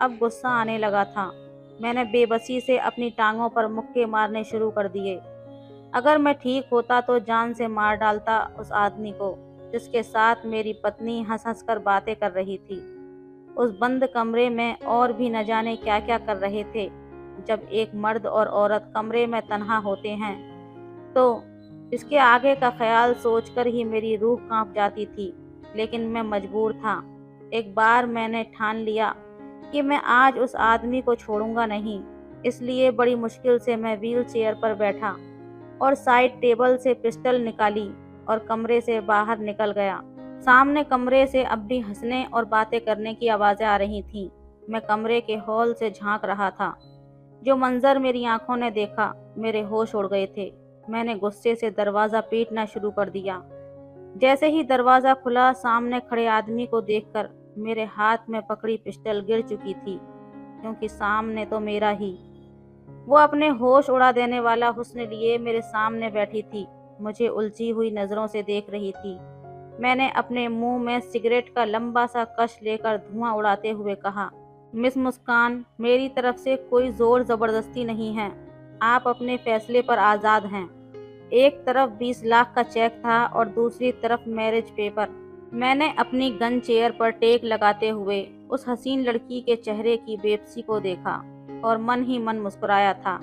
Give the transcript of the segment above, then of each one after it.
اب غصہ آنے لگا تھا۔ میں نے بے بسی سے اپنی ٹانگوں پر مکے مارنے شروع کر دیے۔ اگر میں ٹھیک ہوتا تو جان سے مار ڈالتا اس آدمی کو جس کے ساتھ میری پتنی ہنس ہنس کر باتیں کر رہی تھی۔ اس بند کمرے میں اور بھی نہ جانے کیا کیا کر رہے تھے۔ جب ایک مرد اور عورت کمرے میں تنہا ہوتے ہیں تو اس کے آگے کا خیال سوچ کر ہی میری روح کانپ جاتی تھی، لیکن میں مجبور تھا۔ ایک بار میں نے ٹھان لیا کہ میں آج اس آدمی کو چھوڑوں گا نہیں، اس لیے بڑی مشکل سے میں ویل چیئر پر بیٹھا اور سائیڈ ٹیبل سے پسٹل نکالی اور کمرے سے باہر نکل گیا۔ سامنے کمرے سے اب بھی ہنسنے اور باتیں کرنے کی آوازیں آ رہی تھیں۔ میں کمرے کے ہال سے جھانک رہا تھا۔ جو منظر میری آنکھوں نے دیکھا، میرے ہوش اڑ گئے تھے۔ میں نے غصے سے دروازہ پیٹنا شروع کر دیا۔ جیسے ہی دروازہ کھلا، سامنے کھڑے آدمی کو دیکھ کر میرے ہاتھ میں پکڑی پسٹل گر چکی تھی، کیونکہ سامنے تو میرا ہی۔ وہ اپنے ہوش اڑا دینے والا حسن لیے میرے سامنے بیٹھی تھی، مجھے الجھی ہوئی نظروں سے دیکھ رہی تھی۔ میں نے اپنے منہ میں سگریٹ کا لمبا سا کش لے کر دھواں اڑاتے ہوئے کہا، مس مسکان، میری طرف سے کوئی زور زبردستی نہیں ہے، آپ اپنے فیصلے پر آزاد ہیں۔ ایک طرف 20 لاکھ کا چیک تھا اور دوسری طرف میرج پیپر۔ میں نے اپنی گن چیئر پر ٹیک لگاتے ہوئے اس حسین لڑکی کے چہرے کی بےبسی کو دیکھا اور من ہی من مسکرایا تھا۔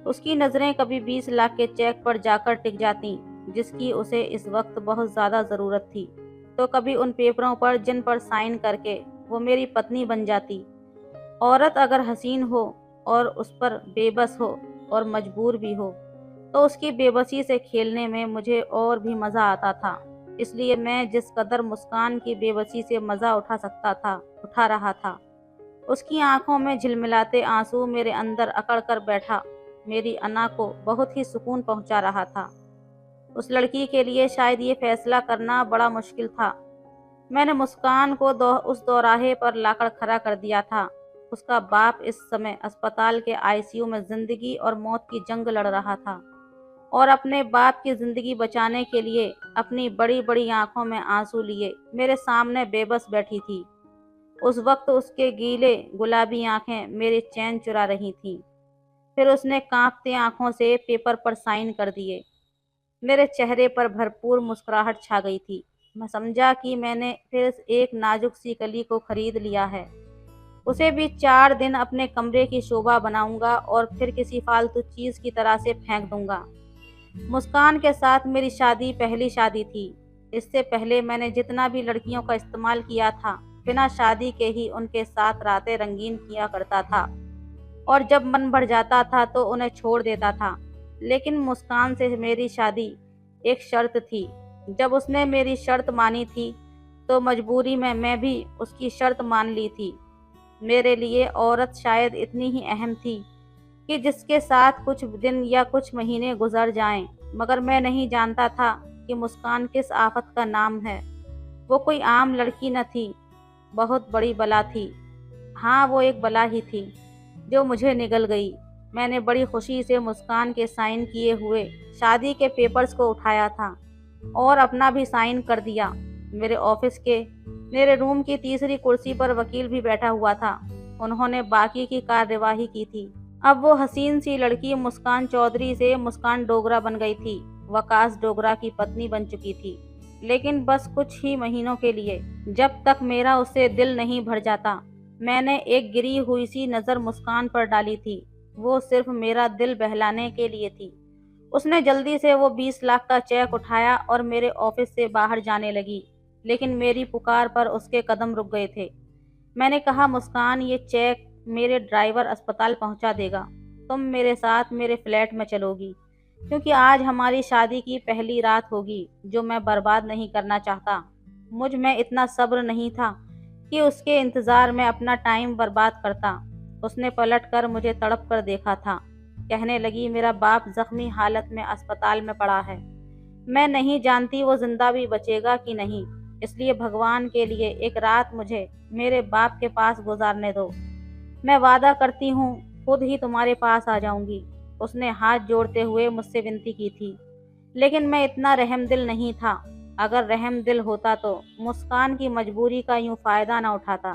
اس کی نظریں کبھی 20 لاکھ کے چیک پر جا کر ٹک جاتی جس کی اسے اس وقت بہت زیادہ ضرورت تھی، تو کبھی ان پیپروں پر جن پر سائن کر کے وہ میری پتنی بن جاتی۔ عورت اگر حسین ہو اور اس پر بے بس ہو اور مجبور بھی ہو تو اس کی بے بسی سے کھیلنے میں مجھے اور بھی مزہ آتا تھا۔ اس لیے میں جس قدر مسکان کی بے بسی سے مزہ اٹھا سکتا تھا اٹھا رہا تھا۔ اس کی آنکھوں میں جھلملاتے آنسو میرے اندر اکڑ کر بیٹھا میری انا کو بہت ہی سکون پہنچا رہا تھا۔ اس لڑکی کے لیے شاید یہ فیصلہ کرنا بڑا مشکل تھا۔ میں نے مسکان کو اس دوراہے پر لا کر کھڑا کر دیا تھا۔ اس کا باپ اس سمے اسپتال کے ICU میں زندگی اور موت کی جنگ لڑ رہا تھا اور اپنے باپ کی زندگی بچانے کے لیے اپنی بڑی بڑی آنکھوں میں آنسو لیے میرے سامنے بے بس بیٹھی تھی۔ اس وقت اس کے گیلے گلابی آنکھیں میرے چین چرا رہی تھیں۔ پھر اس نے کانپتی آنکھوں سے پیپر پر سائن کر دیے۔ میرے چہرے پر بھرپور مسکراہٹ چھا گئی تھی۔ میں سمجھا کہ میں نے پھر ایک نازک سی کلی کو خرید لیا ہے۔ اسے بھی 4 دن اپنے کمرے کی شوبھا بناؤں گا اور پھر کسی فالتو چیز کی طرح سے پھینک دوں گا۔ مسکان کے ساتھ میری شادی پہلی شادی تھی۔ اس سے پہلے میں نے جتنا بھی لڑکیوں کا استعمال کیا تھا، بنا شادی کے ہی ان کے ساتھ راتیں رنگین کیا کرتا تھا اور جب من بھر جاتا تھا تو انہیں چھوڑ دیتا تھا۔ لیکن مسکان سے میری شادی ایک شرط تھی۔ جب اس نے میری شرط مانی تھی تو مجبوری میں بھی اس کی شرط مان لی تھی۔ میرے لیے عورت شاید اتنی ہی اہم تھی کہ جس کے ساتھ کچھ دن یا کچھ مہینے گزر جائیں، مگر میں نہیں جانتا تھا کہ مسکان کس آفت کا نام ہے۔ وہ کوئی عام لڑکی نہ تھی، بہت بڑی بلا تھی۔ ہاں، وہ ایک بلا ہی تھی جو مجھے نگل گئی۔ میں نے بڑی خوشی سے مسکان کے سائن کیے ہوئے شادی کے پیپرز کو اٹھایا تھا اور اپنا بھی سائن کر دیا۔ میرے آفس کے میرے روم کی تیسری کرسی پر وکیل بھی بیٹھا ہوا تھا۔ انہوں نے باقی کی کارروائی کی تھی۔ اب وہ حسین سی لڑکی مسکان چودھری سے مسکان ڈوگرہ بن گئی تھی، وکاس ڈوگرہ کی پتنی بن چکی تھی، لیکن بس کچھ ہی مہینوں کے لیے۔ جب تک میرا اس سے دل نہیں بھر جاتا۔ میں نے ایک گری ہوئی سی نظر مسکان پر ڈالی تھی، وہ صرف میرا دل بہلانے کے لیے تھی۔ اس نے جلدی سے وہ 20 لاکھ کا چیک اٹھایا اور میرے آفس سے باہر جانے لگی، لیکن میری پکار پر اس کے قدم رک گئے تھے۔ میں نے کہا، مسکان، یہ چیک میرے ڈرائیور اسپتال پہنچا دے گا، تم میرے ساتھ میرے فلیٹ میں چلو گی، کیونکہ آج ہماری شادی کی پہلی رات ہوگی جو میں برباد نہیں کرنا چاہتا۔ مجھ میں اتنا صبر نہیں تھا کہ اس کے انتظار میں اپنا ٹائم برباد کرتا۔ اس نے پلٹ کر مجھے تڑپ کر دیکھا تھا۔ کہنے لگی، میرا باپ زخمی حالت میں اسپتال میں پڑا ہے، میں نہیں جانتی وہ زندہ بھی بچے گا کہ نہیں، اس لیے بھگوان کے لیے ایک رات مجھے میرے باپ کے پاس گزارنے دو، میں وعدہ کرتی ہوں خود ہی تمہارے پاس آ جاؤں گی۔ اس نے ہاتھ جوڑتے ہوئے مجھ سے ونتی کی تھی، لیکن میں اتنا رحم دل نہیں تھا۔ اگر رحم دل ہوتا تو مسکان کی مجبوری کا یوں فائدہ نہ اٹھاتا۔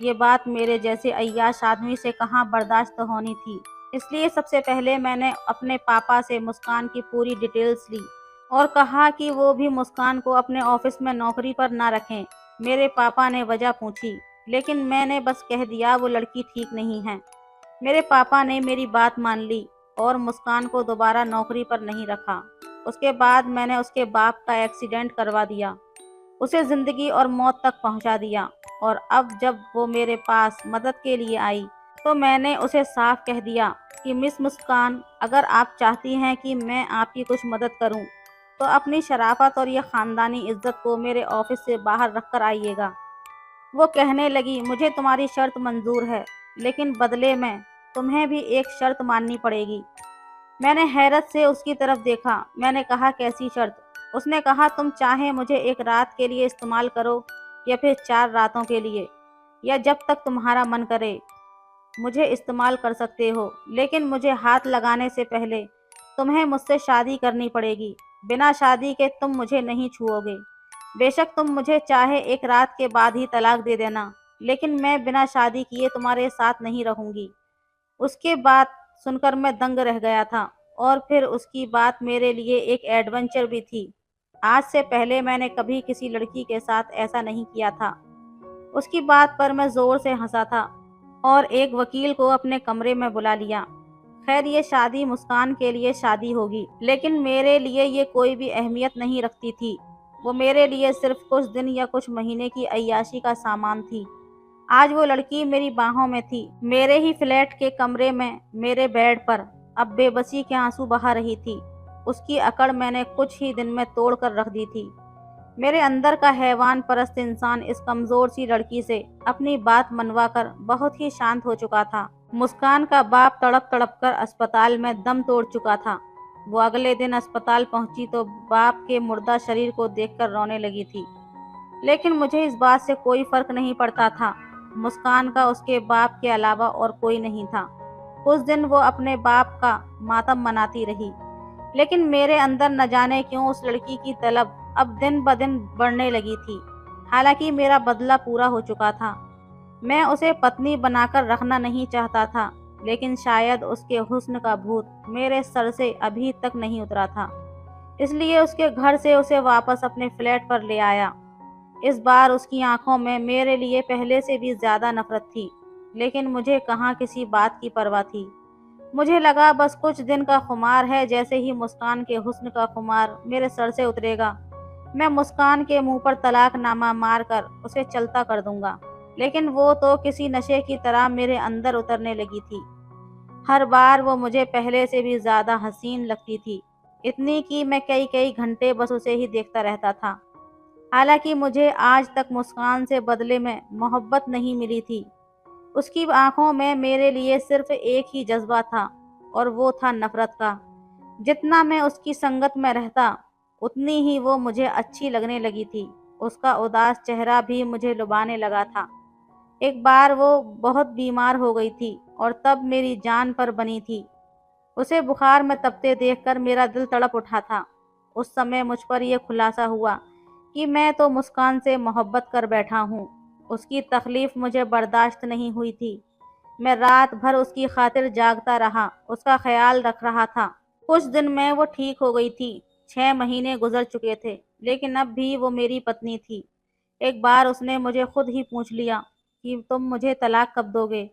یہ بات میرے جیسے عیاش آدمی سے کہاں برداشت ہونی تھی۔ اس لیے سب سے پہلے میں نے اپنے پاپا سے مسکان کی پوری ڈیٹیلز لی اور کہا کہ وہ بھی مسکان کو اپنے آفس میں نوکری پر نہ رکھیں۔ میرے پاپا نے وجہ پوچھی، لیکن میں نے بس کہہ دیا وہ لڑکی ٹھیک نہیں ہے۔ میرے پاپا نے میری بات مان لی اور مسکان کو دوبارہ نوکری پر نہیں رکھا۔ اس کے بعد میں نے اس کے باپ کا ایکسیڈنٹ کروا دیا، اسے زندگی اور موت تک پہنچا دیا، اور اب جب وہ میرے پاس مدد کے لیے آئی تو میں نے اسے صاف کہہ دیا کہ مس مسکان، اگر آپ چاہتی ہیں کہ میں آپ کی کچھ مدد کروں تو اپنی شرافت اور یہ خاندانی عزت کو میرے آفس سے باہر رکھ کر آئیے گا۔ وہ کہنے لگی، مجھے تمہاری شرط منظور ہے، لیکن بدلے میں تمہیں بھی ایک شرط ماننی پڑے گی۔ میں نے حیرت سے اس کی طرف دیکھا۔ میں نے کہا، کیسی شرط؟ اس نے کہا، تم چاہے مجھے ایک رات کے لیے استعمال کرو یا پھر 4 راتوں کے لیے، یا جب تک تمہارا من کرے مجھے استعمال کر سکتے ہو، لیکن مجھے ہاتھ لگانے سے پہلے تمہیں مجھ سے شادی کرنی پڑے گی۔ بنا شادی کے تم مجھے نہیں چھوؤ گے۔ بے شک تم مجھے چاہے ایک رات کے بعد ہی طلاق دے دینا، لیکن میں بنا شادی کیے تمہارے ساتھ نہیں رہوں گی۔ اس کے بات سن کر میں دنگ رہ گیا تھا، اور پھر اس کی بات میرے لیے ایک ایڈونچر بھی تھی۔ آج سے پہلے میں نے کبھی کسی لڑکی کے ساتھ ایسا نہیں کیا تھا۔ اس کی بات پر میں زور سے ہنسا تھا اور ایک وکیل کو اپنے کمرے میں بلا لیا۔ خیر، یہ شادی مسکان کے لیے شادی ہوگی، لیکن میرے لیے یہ کوئی بھی اہمیت نہیں رکھتی تھی۔ وہ میرے لیے صرف کچھ دن یا کچھ مہینے کی عیاشی کا سامان تھی۔ آج وہ لڑکی میری باہوں میں تھی، میرے ہی فلیٹ کے کمرے میں، میرے بیڈ پر، اب بے بسی کے آنسو بہا رہی تھی۔ اس کی اکڑ میں نے کچھ ہی دن میں توڑ کر رکھ دی تھی۔ میرے اندر کا حیوان پرست انسان اس کمزور سی لڑکی سے اپنی بات منوا کر بہت ہی شانت ہو چکا تھا۔ مسکان کا باپ تڑپ تڑپ کر اسپتال میں دم توڑ چکا تھا۔ وہ اگلے دن اسپتال پہنچی تو باپ کے مردہ شریر کو دیکھ کر رونے لگی تھی، لیکن مجھے اس بات سے کوئی فرق نہیں پڑتا تھا۔ مسکان کا اس کے باپ کے علاوہ اور کوئی نہیں تھا۔ کچھ دن وہ اپنے باپ کا ماتم مناتی رہی، لیکن میرے اندر نہ جانے کیوں اس لڑکی کی طلب اب دن بدن بڑھنے لگی تھی۔ حالانکہ میرا بدلہ پورا ہو چکا تھا، میں اسے پتنی بنا کر رکھنا نہیں چاہتا تھا، لیکن شاید اس کے حسن کا بھوت میرے سر سے ابھی تک نہیں اترا تھا، اس لیے اس کے گھر سے اسے واپس اپنے فلیٹ پر لے آیا۔ اس بار اس کی آنکھوں میں میرے لیے پہلے سے بھی زیادہ نفرت تھی، لیکن مجھے کہاں کسی بات کی پرواہ تھی۔ مجھے لگا بس کچھ دن کا خمار ہے، جیسے ہی مسکان کے حسن کا خمار میرے سر سے اترے گا میں مسکان کے منہ پر طلاق نامہ مار کر اسے چلتا کر دوں گا۔ لیکن وہ تو کسی نشے کی طرح میرے اندر اترنے لگی تھی۔ ہر بار وہ مجھے پہلے سے بھی زیادہ حسین لگتی تھی، اتنی کہ میں کئی گھنٹے بس اسے ہی دیکھتا رہتا تھا۔ حالانکہ مجھے آج تک مسکان سے بدلے میں محبت نہیں ملی تھی۔ اس کی آنکھوں میں میرے لیے صرف ایک ہی جذبہ تھا، اور وہ تھا نفرت کا۔ جتنا میں اس کی سنگت میں رہتا، اتنی ہی وہ مجھے اچھی لگنے لگی تھی۔ اس کا اداس چہرہ بھی مجھے لبھانے لگا تھا۔ ایک بار وہ بہت بیمار ہو گئی تھی اور تب میری جان پر بنی تھی۔ اسے بخار میں تپتے دیکھ کر میرا دل تڑپ اٹھا تھا۔ اس سمے مجھ پر یہ خلاصہ ہوا کہ میں تو مسکان سے محبت کر بیٹھا ہوں۔ اس کی تکلیف مجھے برداشت نہیں ہوئی تھی۔ میں رات بھر اس کی خاطر جاگتا رہا، اس کا خیال رکھ رہا تھا۔ کچھ دن میں وہ ٹھیک ہو گئی تھی۔ 6 مہینے گزر چکے تھے، لیکن اب بھی وہ میری پتنی تھی۔ ایک بار اس نے مجھے خود ہی پوچھ لیا کہ تم مجھے طلاق کب دو گے،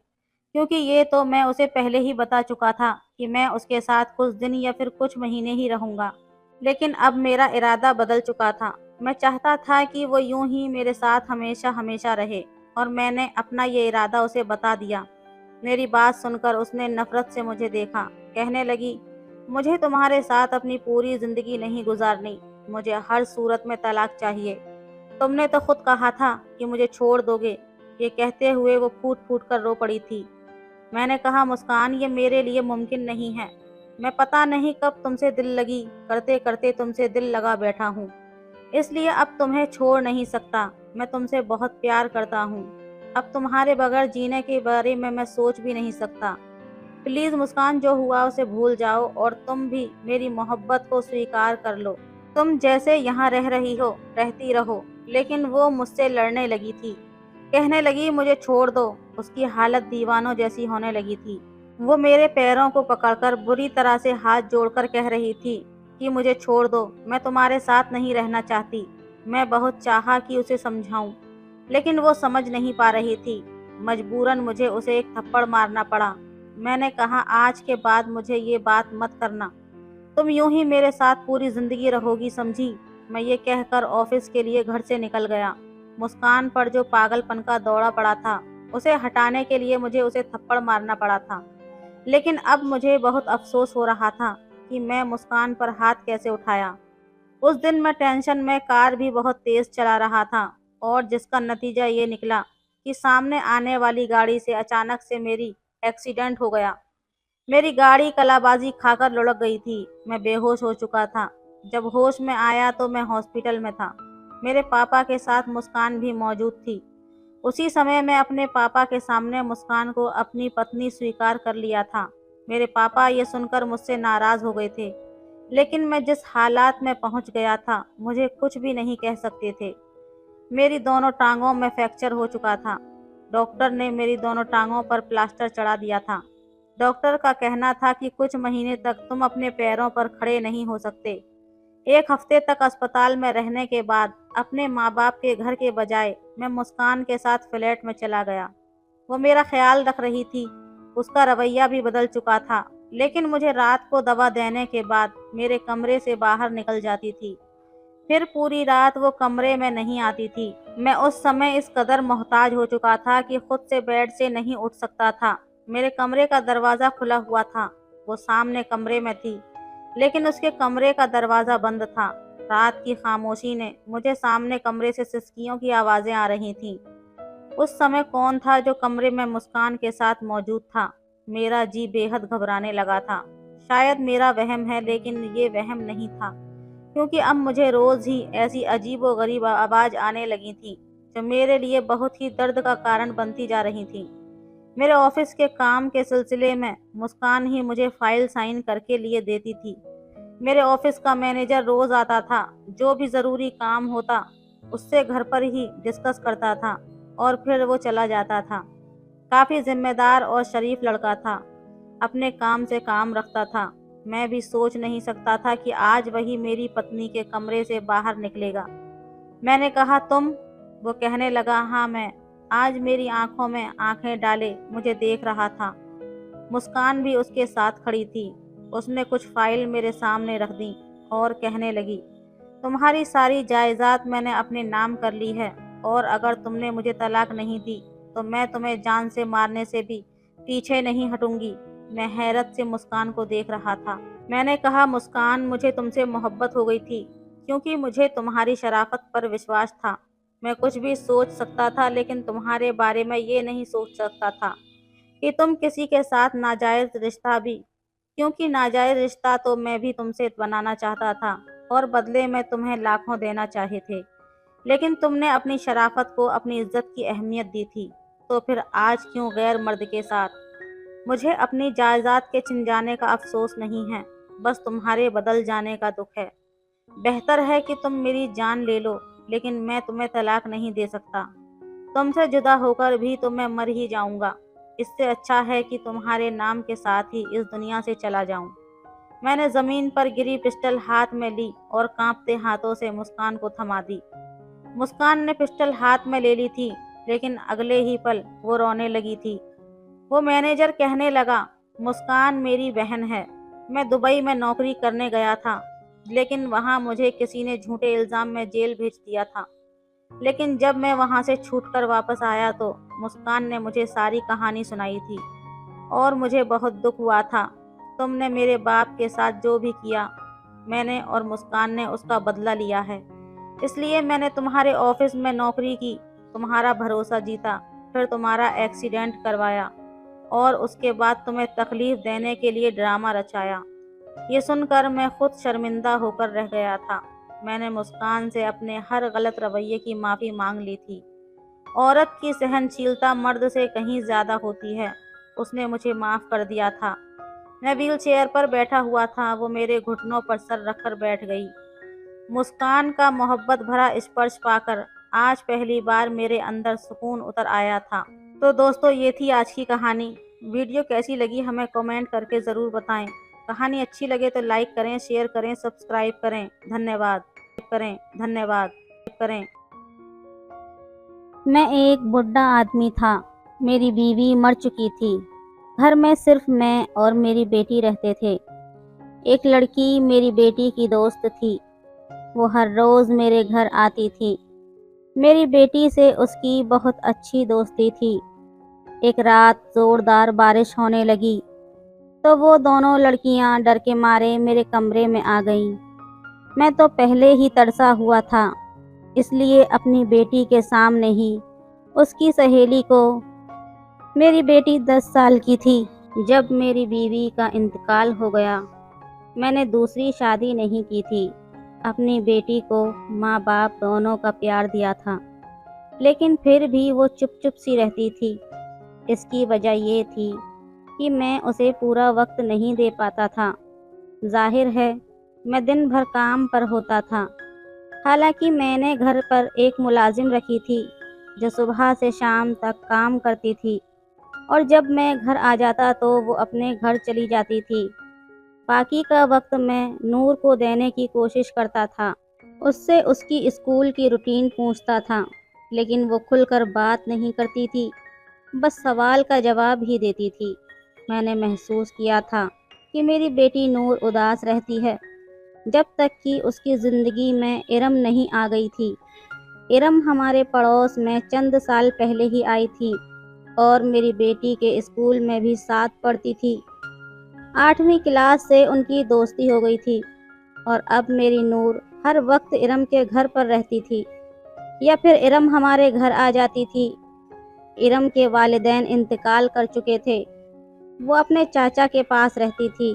کیونکہ یہ تو میں اسے پہلے ہی بتا چکا تھا کہ میں اس کے ساتھ کچھ دن یا پھر کچھ مہینے ہی رہوں گا۔ لیکن اب میرا ارادہ بدل چکا تھا۔ میں چاہتا تھا کہ وہ یوں ہی میرے ساتھ ہمیشہ ہمیشہ رہے، اور میں نے اپنا یہ ارادہ اسے بتا دیا۔ میری بات سن کر اس نے نفرت سے مجھے دیکھا، کہنے لگی، مجھے تمہارے ساتھ اپنی پوری زندگی نہیں گزارنی، مجھے ہر صورت میں طلاق چاہیے۔ تم نے تو خود کہا تھا کہ مجھے چھوڑ دو گے۔ یہ کہتے ہوئے وہ پھوٹ پھوٹ کر رو پڑی تھی۔ میں نے کہا، مسکان، یہ میرے لیے ممکن نہیں ہے۔ میں پتہ نہیں کب تم سے دل لگی کرتے کرتے تم سے دل لگا بیٹھا ہوں، اس لیے اب تمہیں چھوڑ نہیں سکتا۔ میں تم سے بہت پیار کرتا ہوں، اب تمہارے بغیر جینے کے بارے میں سوچ بھی نہیں سکتا۔ پلیز مسکان، جو ہوا اسے بھول جاؤ، اور تم بھی میری محبت کو سویکار کر لو۔ تم جیسے یہاں رہ رہی ہو رہتی رہو۔ لیکن وہ مجھ سے لڑنے لگی تھی۔ کہنے لگی مجھے چھوڑ دو۔ اس کی حالت دیوانوں جیسی ہونے لگی تھی۔ وہ میرے پیروں کو پکڑ کر بری طرح سے ہاتھ جوڑ کر کہہ رہی تھی کہ مجھے چھوڑ دو، میں تمہارے ساتھ نہیں رہنا چاہتی۔ میں بہت چاہا کہ اسے سمجھاؤں، لیکن وہ سمجھ نہیں پا رہی تھی۔ مجبوراً مجھے اسے ایک تھپڑ مارنا پڑا۔ میں نے کہا آج کے بعد مجھے یہ بات مت کرنا، تم یوں ہی میرے ساتھ پوری زندگی رہو گی، سمجھی؟ میں یہ کہہ کر آفس کے لیے گھر سے نکل گیا۔ مسکان پر جو پاگل پن کا دوڑا پڑا تھا، اسے ہٹانے کے لیے مجھے اسے تھپڑ مارنا پڑا تھا، لیکن اب مجھے بہت افسوس ہو رہا تھا کہ میں مسکان پر ہاتھ کیسے اٹھایا۔ اس دن میں ٹینشن میں کار بھی بہت تیز چلا رہا تھا، اور جس کا نتیجہ یہ نکلا کہ سامنے آنے والی گاڑی سے اچانک سے میری ایکسیڈنٹ ہو گیا۔ میری گاڑی کلا بازی کھا کر لڑک گئی تھی۔ میں بے ہوش ہو چکا تھا۔ جب ہوش میں آیا تو میں ہاسپٹل میں تھا۔ میرے پاپا کے ساتھ مسکان بھی موجود تھی۔ اسی سمے میں اپنے پاپا کے سامنے مسکان کو اپنی پتنی سویکار کر لیا تھا۔ میرے پاپا یہ سن کر مجھ سے ناراض ہو گئے تھے، لیکن میں جس حالات میں پہنچ گیا تھا مجھے کچھ بھی نہیں کہہ سکتے تھے۔ میری دونوں ٹانگوں میں فریکچر ہو چکا تھا۔ ڈاکٹر نے میری دونوں ٹانگوں پر پلاسٹر چڑھا دیا تھا۔ ڈاکٹر کا کہنا تھا کہ کچھ مہینے تک تم اپنے پیروں پر کھڑے نہیں ہو سکتے۔ ایک ہفتے تک اسپتال میں رہنے کے بعد اپنے ماں باپ کے گھر کے بجائے میں مسکان کے ساتھ فلیٹ میں چلا گیا۔ وہ میرا خیال رکھ رہی تھی۔ اس کا رویہ بھی بدل چکا تھا، لیکن مجھے رات کو دوا دینے کے بعد میرے کمرے سے باہر نکل جاتی تھی۔ پھر پوری رات وہ کمرے میں نہیں آتی تھی۔ میں اس سمے اس قدر محتاج ہو چکا تھا کہ خود سے بیڈ سے نہیں اٹھ سکتا تھا۔ میرے کمرے کا دروازہ کھلا ہوا تھا۔ وہ سامنے کمرے میں تھی، لیکن اس کے کمرے کا دروازہ بند تھا۔ رات کی خاموشی نے مجھے سامنے کمرے سے سسکیوں کی آوازیں آ رہی تھیں۔ اس سمے کون تھا جو کمرے میں مسکان کے ساتھ موجود تھا؟ میرا جی بے حد گھبرانے لگا تھا۔ شاید میرا وہم ہے، لیکن یہ وہم نہیں تھا، کیونکہ اب مجھے روز ہی ایسی عجیب و غریب آواز آنے لگی تھی جو میرے لیے بہت ہی درد کا کارن بنتی جا رہی تھی۔ میرے آفس کے کام کے سلسلے میں مسکان ہی مجھے فائل سائن کر کے لیے دیتی تھی۔ میرے آفس کا مینیجر روز آتا تھا، جو بھی ضروری کام ہوتا اس سے گھر پر ہی ڈسکس کرتا تھا اور پھر وہ چلا جاتا تھا۔ کافی ذمہ دار اور شریف لڑکا تھا، اپنے کام سے کام رکھتا تھا۔ میں بھی سوچ نہیں سکتا تھا کہ آج وہی میری پتنی کے کمرے سے باہر نکلے گا۔ میں نے کہا تم؟ وہ کہنے لگا ہاں میں۔ آج میری آنکھوں میں آنکھیں ڈالے مجھے دیکھ رہا تھا۔ مسکان بھی اس کے ساتھ کھڑی تھی۔ اس نے کچھ فائل میرے سامنے رکھ دیں اور کہنے لگی تمہاری ساری جائیداد میں نے اپنے نام کر لی ہے، اور اگر تم نے مجھے طلاق نہیں دی تو میں تمہیں جان سے مارنے سے بھی پیچھے نہیں ہٹوں گی۔ میں حیرت سے مسکان کو دیکھ رہا تھا۔ میں نے کہا مسکان، مجھے تم سے محبت ہو گئی تھی، کیونکہ مجھے تمہاری شرافت پر وشواس تھا۔ میں کچھ بھی سوچ سکتا تھا، لیکن تمہارے بارے میں یہ نہیں سوچ سکتا تھا کہ تم کسی کے ساتھ ناجائز رشتہ بھی، کیونکہ ناجائز رشتہ تو میں بھی تم سے بنانا چاہتا تھا اور بدلے میں تمہیں لاکھوں دینا چاہے تھے، لیکن تم نے اپنی شرافت کو، اپنی عزت کی اہمیت دی تھی۔ تو پھر آج کیوں غیر مرد کے ساتھ؟ مجھے اپنی جائیداد کے چھن جانے کا افسوس نہیں ہے، بس تمہارے بدل جانے کا دکھ ہے۔ بہتر ہے کہ تم میری جان لے لو، لیکن میں تمہیں طلاق نہیں دے سکتا۔ تم سے جدا ہو کر بھی تو میں مر ہی جاؤں گا۔ اس سے اچھا ہے کہ تمہارے نام کے ساتھ ہی اس دنیا سے چلا جاؤں۔ میں نے زمین پر گری پسٹل ہاتھ میں لی اور کانپتے ہاتھوں سے مسکان کو تھما دی۔ مسکان نے پسٹل ہاتھ میں لے لی تھی، لیکن اگلے ہی پل وہ رونے لگی تھی۔ وہ مینیجر کہنے لگا مسکان میری بہن ہے۔ میں دبئی میں نوکری کرنے گیا تھا، لیکن وہاں مجھے کسی نے جھوٹے الزام میں جیل بھیج دیا تھا۔ لیکن جب میں وہاں سے چھوٹ کر واپس آیا تو مسکان نے مجھے ساری کہانی سنائی تھی، اور مجھے بہت دکھ ہوا تھا۔ تم نے میرے باپ کے ساتھ جو بھی کیا، میں نے اور مسکان نے اس کا بدلہ لیا ہے۔ اس لیے میں نے تمہارے آفس میں نوکری کی، تمہارا بھروسہ جیتا، پھر تمہارا ایکسیڈنٹ کروایا، اور اس کے بعد تمہیں تکلیف دینے کے لیے ڈرامہ رچایا۔ یہ سن کر میں خود شرمندہ ہو کر رہ گیا تھا۔ میں نے مسکان سے اپنے ہر غلط رویے کی معافی مانگ لی تھی۔ عورت کی سہنشیلتا مرد سے کہیں زیادہ ہوتی ہے۔ اس نے مجھے معاف کر دیا تھا۔ میں ویل چیئر پر بیٹھا ہوا تھا، وہ میرے گھٹنوں پر سر رکھ کر بیٹھ گئی۔ مسکان کا محبت بھرا اسپرش پا کر آج پہلی بار میرے اندر سکون اتر آیا تھا۔ تو دوستو یہ تھی آج کی کہانی۔ ویڈیو کیسی لگی ہمیں کمنٹ کر کے ضرور بتائیں۔ کہانی اچھی لگے تو لائک کریں، شیئر کریں، سبسکرائب کریں۔ دھنیہ واد۔ میں ایک بڈھا آدمی تھا، میری بیوی مر چکی تھی، گھر میں صرف میں اور میری بیٹی رہتے تھے۔ ایک لڑکی میری بیٹی کی دوست تھی، وہ ہر روز میرے گھر آتی تھی، میری بیٹی سے اس کی بہت اچھی دوستی تھی۔ ایک رات زوردار بارش ہونے لگی تو وہ دونوں لڑکیاں ڈر کے مارے میرے کمرے میں آ گئیں۔ میں تو پہلے ہی ترسا ہوا تھا، اس لیے اپنی بیٹی کے سامنے ہی اس کی سہیلی کو، میری بیٹی 10 سال کی تھی جب میری بیوی کا انتقال ہو گیا۔ میں نے دوسری شادی نہیں کی تھی، اپنی بیٹی کو ماں باپ دونوں کا پیار دیا تھا، لیکن پھر بھی وہ چپ چپ سی رہتی تھی۔ اس کی وجہ یہ تھی کہ میں اسے پورا وقت نہیں دے پاتا تھا۔ ظاہر ہے میں دن بھر کام پر ہوتا تھا، حالانکہ میں نے گھر پر ایک ملازم رکھی تھی جو صبح سے شام تک کام کرتی تھی، اور جب میں گھر آ جاتا تو وہ اپنے گھر چلی جاتی تھی۔ باقی کا وقت میں نور کو دینے کی کوشش کرتا تھا، اس سے اس کی اسکول کی روٹین پوچھتا تھا، لیکن وہ کھل کر بات نہیں کرتی تھی، بس سوال کا جواب ہی دیتی تھی۔ میں نے محسوس کیا تھا کہ میری بیٹی نور اداس رہتی ہے، جب تک کہ اس کی زندگی میں ارم نہیں آ گئی تھی۔ ارم ہمارے پڑوس میں چند سال پہلے ہی آئی تھی اور میری بیٹی کے اسکول میں بھی ساتھ پڑھتی تھی۔ 8ویں کلاس سے ان کی دوستی ہو گئی تھی، اور اب میری نور ہر وقت ارم کے گھر پر رہتی تھی، یا پھر ارم ہمارے گھر آ جاتی تھی۔ ارم کے والدین انتقال کر چکے تھے، وہ اپنے چاچا کے پاس رہتی تھی۔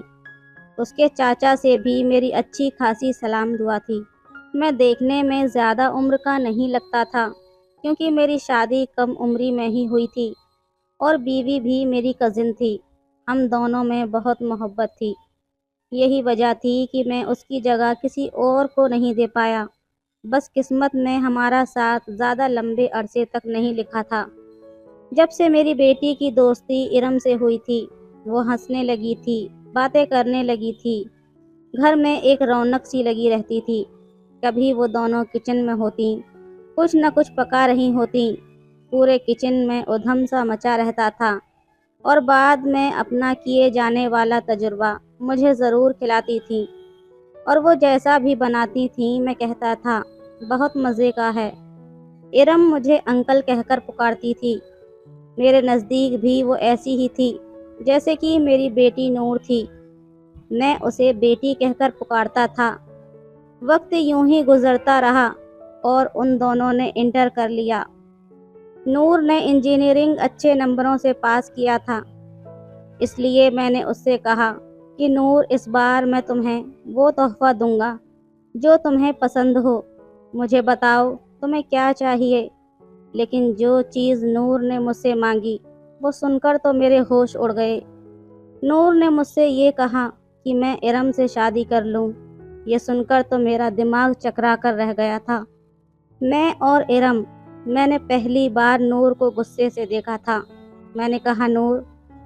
اس کے چاچا سے بھی میری اچھی خاصی سلام دعا تھی۔ میں دیکھنے میں زیادہ عمر کا نہیں لگتا تھا، کیونکہ میری شادی کم عمری میں ہی ہوئی تھی، اور بیوی بھی میری کزن تھی۔ ہم دونوں میں بہت محبت تھی، یہی وجہ تھی کہ میں اس کی جگہ کسی اور کو نہیں دے پایا۔ بس قسمت نے ہمارا ساتھ زیادہ لمبے عرصے تک نہیں لکھا تھا۔ جب سے میری بیٹی کی دوستی ارم سے ہوئی تھی، وہ ہنسنے لگی تھی، باتیں کرنے لگی تھی، گھر میں ایک رونق سی لگی رہتی تھی۔ کبھی وہ دونوں کچن میں ہوتیں، کچھ نہ کچھ پکا رہی ہوتیں، پورے کچن میں ادھم سا مچا رہتا تھا، اور بعد میں اپنا کیے جانے والا تجربہ مجھے ضرور کھلاتی تھیں، اور وہ جیسا بھی بناتی تھیں میں کہتا تھا بہت مزے کا ہے۔ ارم مجھے انکل کہہ کر پکارتی تھی، میرے نزدیک بھی وہ ایسی ہی تھی جیسے کہ میری بیٹی نور تھی، میں اسے بیٹی کہہ کر پکارتا تھا۔ وقت یوں ہی گزرتا رہا اور ان دونوں نے انٹر کر لیا۔ نور نے انجینئرنگ اچھے نمبروں سے پاس کیا تھا، اس لیے میں نے اس سے کہا کہ نور اس بار میں تمہیں وہ تحفہ دوں گا جو تمہیں پسند ہو، مجھے بتاؤ تمہیں کیا چاہیے۔ لیکن جو چیز نور نے مجھ سے مانگی وہ سن کر تو میرے ہوش اڑ گئے۔ نور نے مجھ سے یہ کہا کہ میں ارم سے شادی کر لوں۔ یہ سن کر تو میرا دماغ چکرا کر رہ گیا تھا۔ میں اور ارم، میں نے پہلی بار نور کو غصے سے دیکھا تھا۔ میں نے کہا نور،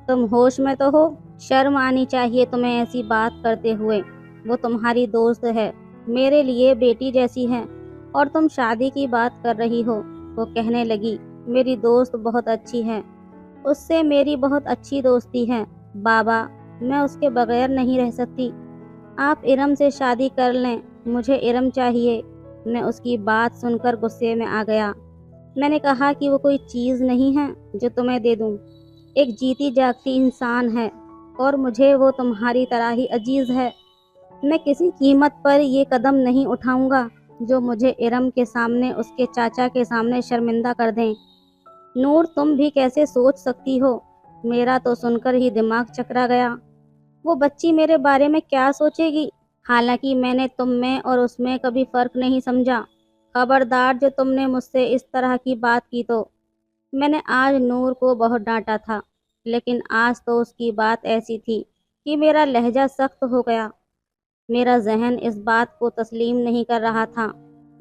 تم ہوش میں تو ہو؟ شرم آنی چاہیے تمہیں ایسی بات کرتے ہوئے، وہ تمہاری دوست ہے، میرے لیے بیٹی جیسی ہے، اور تم شادی کی بات کر رہی ہو۔ وہ کہنے لگی میری دوست بہت اچھی ہے، اس سے میری بہت اچھی دوستی ہے، بابا میں اس کے بغیر نہیں رہ سکتی، آپ ارم سے شادی کر لیں، مجھے ارم چاہیے۔ میں اس کی بات سن کر غصے میں آ گیا۔ میں نے کہا کہ وہ کوئی چیز نہیں ہے جو تمہیں دے دوں، ایک جیتی جاگتی انسان ہے، اور مجھے وہ تمہاری طرح ہی عزیز ہے۔ میں کسی قیمت پر یہ قدم نہیں اٹھاؤں گا جو مجھے ارم کے سامنے، اس کے چاچا کے سامنے شرمندہ کر دیں۔ نور تم بھی کیسے سوچ سکتی ہو؟ میرا تو سن کر ہی دماغ چکرا گیا۔ وہ بچی میرے بارے میں کیا سوچے گی؟ حالانکہ میں نے تم میں اور اس میں کبھی فرق نہیں سمجھا۔ خبردار جو تم نے مجھ سے اس طرح کی بات کی تو۔ میں نے آج نور کو بہت ڈانٹا تھا، لیکن آج تو اس کی بات ایسی تھی کہ میرا لہجہ سخت ہو گیا۔ میرا ذہن اس بات کو تسلیم نہیں کر رہا تھا۔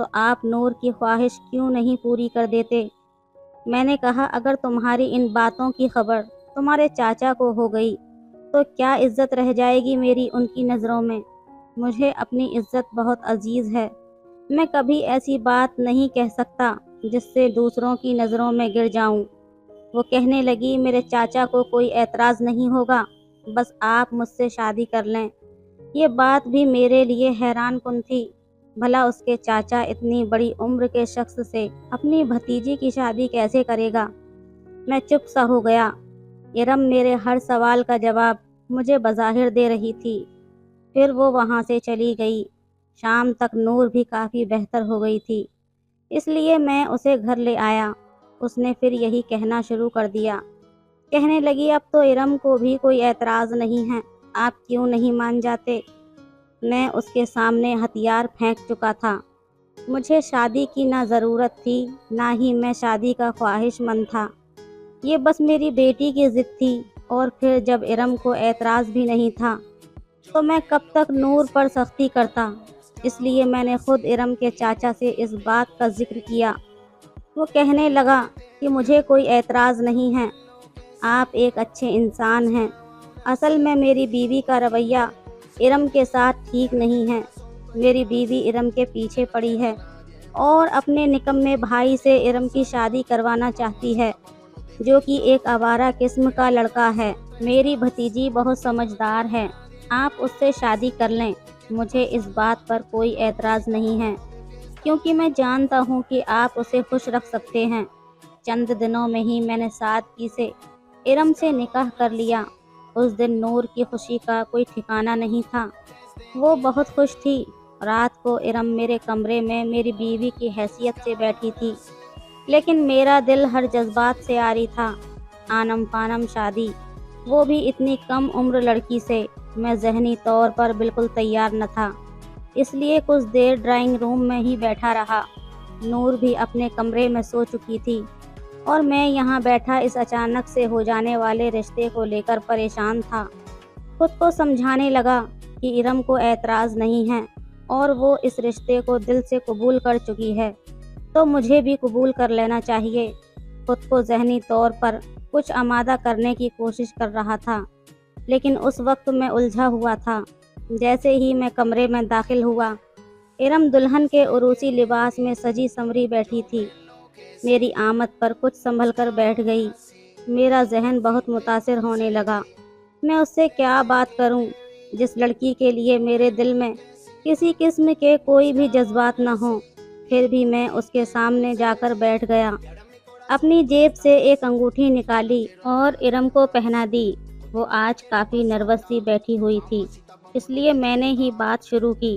تو آپ نور کی خواہش کیوں نہیں پوری کر دیتے؟ میں نے کہا اگر تمہاری ان باتوں کی خبر تمہارے چاچا کو ہو گئی تو کیا عزت رہ جائے گی میری ان کی نظروں میں؟ مجھے اپنی عزت بہت عزیز ہے، میں کبھی ایسی بات نہیں کہہ سکتا جس سے دوسروں کی نظروں میں گر جاؤں۔ وہ کہنے لگی میرے چاچا کو کوئی اعتراض نہیں ہوگا، بس آپ مجھ سے شادی کر لیں۔ یہ بات بھی میرے لیے حیران کن تھی، بھلا اس کے چاچا اتنی بڑی عمر کے شخص سے اپنی بھتیجی کی شادی کیسے کرے گا؟ میں چپ سا ہو گیا۔ ارم میرے ہر سوال کا جواب مجھے بظاہر دے رہی تھی، پھر وہ وہاں سے چلی گئی۔ شام تک نور بھی کافی بہتر ہو گئی تھی، اس لیے میں اسے گھر لے آیا۔ اس نے پھر یہی کہنا شروع کر دیا، کہنے لگی اب تو ارم کو بھی کوئی اعتراض نہیں ہے، آپ کیوں نہیں مان جاتے؟ میں اس کے سامنے ہتھیار پھینک چکا تھا۔ مجھے شادی کی نہ ضرورت تھی، نہ ہی میں شادی کا خواہش مند تھا، یہ بس میری بیٹی کی ضد تھی۔ اور پھر جب ارم کو اعتراض بھی نہیں تھا تو میں کب تک نور پر سختی کرتا؟ اس لیے میں نے خود ارم کے چاچا سے اس بات کا ذکر کیا۔ وہ کہنے لگا کہ مجھے کوئی اعتراض نہیں ہے، آپ ایک اچھے انسان ہیں، اصل میں میری بیوی کا رویہ ارم کے ساتھ ٹھیک نہیں ہے۔ میری بیوی ارم کے پیچھے پڑی ہے اور اپنے نکمے بھائی سے ارم کی شادی کروانا چاہتی ہے، جو کہ ایک آوارہ قسم کا لڑکا ہے۔ میری بھتیجی بہت سمجھدار ہے، آپ اس سے شادی کر لیں، مجھے اس بات پر کوئی اعتراض نہیں ہے، کیونکہ میں جانتا ہوں کہ آپ اسے خوش رکھ سکتے ہیں۔ چند دنوں میں ہی میں نے سادگی سے ارم سے نکاح کر لیا۔ اس دن نور کی خوشی کا کوئی ٹھکانہ نہیں تھا، وہ بہت خوش تھی۔ رات کو ارم میرے کمرے میں میری بیوی کی حیثیت سے بیٹھی تھی، لیکن میرا دل ہر جذبات سے عاری تھا۔ آنم پانم شادی، وہ بھی اتنی کم عمر لڑکی سے، میں ذہنی طور پر بالکل تیار نہ تھا، اس لیے کچھ دیر ڈرائنگ روم میں ہی بیٹھا رہا۔ نور بھی اپنے کمرے میں سو چکی تھی اور میں یہاں بیٹھا اس اچانک سے ہو جانے والے رشتے کو لے کر پریشان تھا۔ خود کو سمجھانے لگا کہ ارم کو اعتراض نہیں ہے اور وہ اس رشتے کو دل سے قبول کر چکی ہے، تو مجھے بھی قبول کر لینا چاہیے۔ خود کو ذہنی طور پر کچھ آمادہ کرنے کی کوشش کر رہا تھا، لیکن اس وقت میں الجھا ہوا تھا۔ جیسے ہی میں کمرے میں داخل ہوا، ارم دلہن کے عروسی لباس میں سجی سنوری بیٹھی تھی۔ میری آمد پر کچھ سنبھل کر بیٹھ گئی۔ میرا ذہن بہت متاثر ہونے لگا۔ میں اس سے کیا بات کروں جس لڑکی کے لیے میرے دل میں کسی قسم کے کوئی بھی جذبات نہ ہوں؟ پھر بھی میں اس کے سامنے جا کر بیٹھ گیا، اپنی جیب سے ایک انگوٹھی نکالی اور ارم کو پہنا دی۔ وہ آج کافی نروس سی بیٹھی ہوئی تھی، اس لیے میں نے ہی بات شروع کی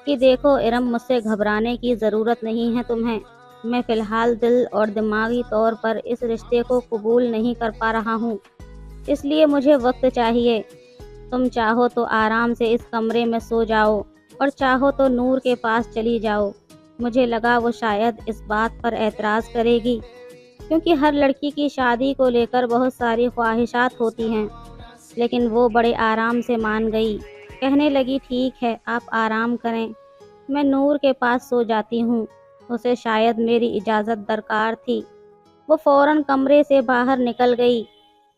کہ دیکھو ارم، مجھ سے گھبرانے کی ضرورت نہیں ہے تمہیں۔ میں فی الحال دل اور دماغی طور پر اس رشتے کو قبول نہیں کر پا رہا ہوں، اس لیے مجھے وقت چاہیے۔ تم چاہو تو آرام سے اس کمرے میں سو جاؤ اور چاہو تو نور کے پاس چلی جاؤ۔ مجھے لگا وہ شاید اس بات پر اعتراض کرے گی، کیونکہ ہر لڑکی کی شادی کو لے کر بہت ساری خواہشات ہوتی ہیں، لیکن وہ بڑے آرام سے مان گئی۔ کہنے لگی ٹھیک ہے، آپ آرام کریں، میں نور کے پاس سو جاتی ہوں، اسے شاید میری اجازت درکار تھی۔ وہ فوراً کمرے سے باہر نکل گئی۔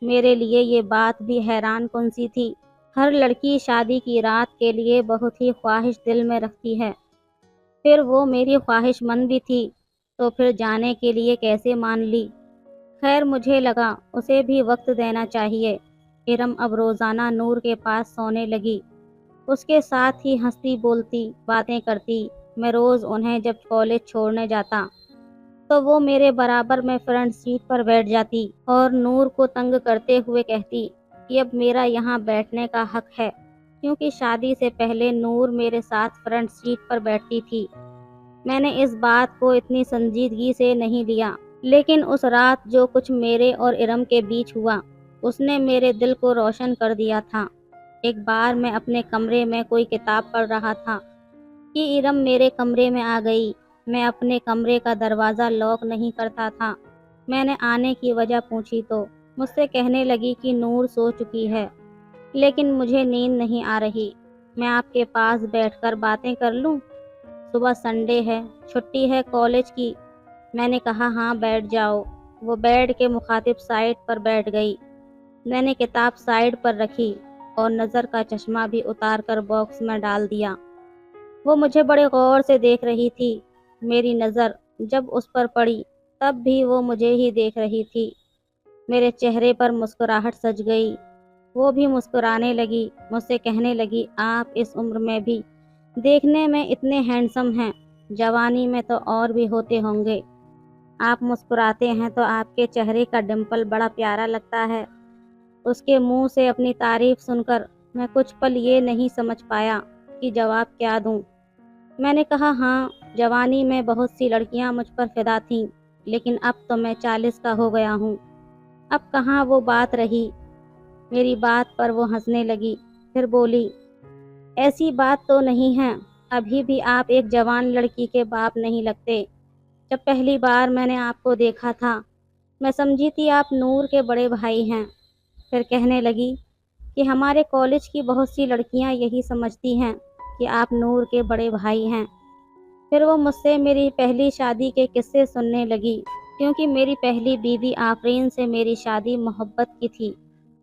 میرے لیے یہ بات بھی حیران کن سی تھی۔ ہر لڑکی شادی کی رات کے لیے بہت ہی خواہش دل میں رکھتی ہے، پھر وہ میری خواہش مند بھی تھی، تو پھر جانے کے لیے کیسے مان لی؟ خیر، مجھے لگا اسے بھی وقت دینا چاہیے۔ ارم اب روزانہ نور کے پاس سونے لگی، اس کے ساتھ ہی ہنستی بولتی باتیں کرتی۔ میں روز انہیں جب کالج چھوڑنے جاتا تو وہ میرے برابر میں فرنٹ سیٹ پر بیٹھ جاتی اور نور کو تنگ کرتے ہوئے کہتی کہ اب میرا یہاں بیٹھنے کا حق ہے، کیونکہ شادی سے پہلے نور میرے ساتھ فرنٹ سیٹ پر بیٹھتی تھی۔ میں نے اس بات کو اتنی سنجیدگی سے نہیں لیا، لیکن اس رات جو کچھ میرے اور ارم کے بیچ ہوا، اس نے میرے دل کو روشن کر دیا تھا۔ ایک بار میں اپنے کمرے میں کوئی کتاب پڑھ رہا تھا کہ ارم میرے کمرے میں آ گئی۔ میں اپنے کمرے کا دروازہ لاک نہیں کرتا تھا۔ میں نے آنے کی وجہ پوچھی تو مجھ سے کہنے لگی کہ نور سو چکی ہے، لیکن مجھے نیند نہیں آ رہی، میں آپ کے پاس بیٹھ کر باتیں کر لوں؟ صبح سنڈے ہے، چھٹی ہے کالج کی۔ میں نے کہا ہاں بیٹھ جاؤ۔ وہ بیٹھ کے مخاطب سائٹ پر بیٹھ گئی۔ میں نے کتاب سائڈ پر رکھی اور نظر کا چشمہ بھی اتار کر باکس میں ڈال دیا۔ وہ مجھے بڑے غور سے دیکھ رہی تھی۔ میری نظر جب اس پر پڑی تب بھی وہ مجھے ہی دیکھ رہی تھی۔ میرے چہرے پر مسکراہٹ سج گئی۔ وہ بھی مسکرانے لگی، مجھ سے کہنے لگی آپ اس عمر میں بھی دیکھنے میں اتنے ہینڈسم ہیں، جوانی میں تو اور بھی ہوتے ہوں گے۔ آپ مسکراتے ہیں تو آپ کے چہرے کا ڈمپل بڑا پیارا لگتا ہے۔ اس کے منہ سے اپنی تعریف سن کر میں کچھ پل یہ نہیں سمجھ پایا کہ جواب کیا دوں۔ میں نے کہا ہاں، جوانی میں بہت سی لڑکیاں مجھ پر فدا تھیں، لیکن اب تو میں 40 کا ہو گیا ہوں، اب کہاں وہ بات رہی۔ میری بات پر وہ ہنسنے لگی، پھر بولی ایسی بات تو نہیں ہے، ابھی بھی آپ ایک جوان لڑکی کے باپ نہیں لگتے۔ جب پہلی بار میں نے آپ کو دیکھا تھا میں سمجھی تھی آپ نور کے بڑے بھائی ہیں۔ پھر کہنے لگی کہ ہمارے کالج کی بہت سی لڑکیاں یہی سمجھتی ہیں کہ آپ نور کے بڑے بھائی ہیں۔ پھر وہ مجھ سے میری پہلی شادی کے قصے سننے لگی، کیونکہ میری پہلی بیوی آفرین سے میری شادی محبت کی تھی۔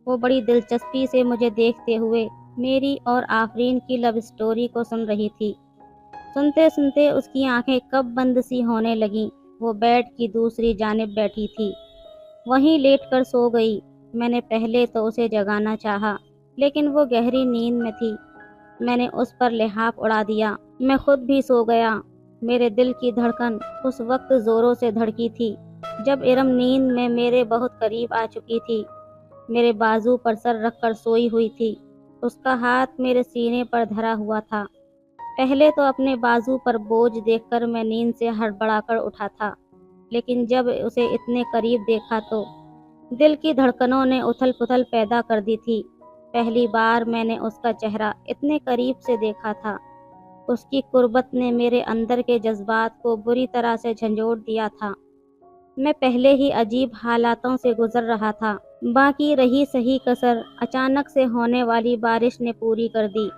وہ بڑی دلچسپی سے مجھے دیکھتے ہوئے میری اور آفرین کی لو اسٹوری کو سن رہی تھی۔ سنتے سنتے اس کی آنکھیں کب بند سی ہونے لگیں۔ وہ بیڈ کی دوسری جانب بیٹھی تھی، وہیں لیٹ کر سو گئی۔ میں نے پہلے تو اسے جگانا چاہا، لیکن وہ گہری نیند میں تھی۔ میں نے اس پر لحاف اڑا دیا، میں خود بھی سو گیا۔ میرے دل کی دھڑکن اس وقت زوروں سے دھڑکی تھی جب ارم نیند میں میرے بہت قریب آ چکی تھی۔ میرے بازو پر سر رکھ کر سوئی ہوئی تھی، اس کا ہاتھ میرے سینے پر دھرا ہوا تھا۔ پہلے تو اپنے بازو پر بوجھ دیکھ کر میں نیند سے ہڑبڑا کر اٹھا تھا، لیکن جب اسے اتنے قریب دیکھا تو دل کی دھڑکنوں نے اتھل پتھل پیدا کر دی تھی۔ پہلی بار میں نے اس کا چہرہ اتنے قریب سے دیکھا تھا۔ اس کی قربت نے میرے اندر کے جذبات کو بری طرح سے جھنجھوڑ دیا تھا۔ میں پہلے ہی عجیب حالاتوں سے گزر رہا تھا، باقی رہی صحیح کسر اچانک سے ہونے والی بارش نے پوری کر دی۔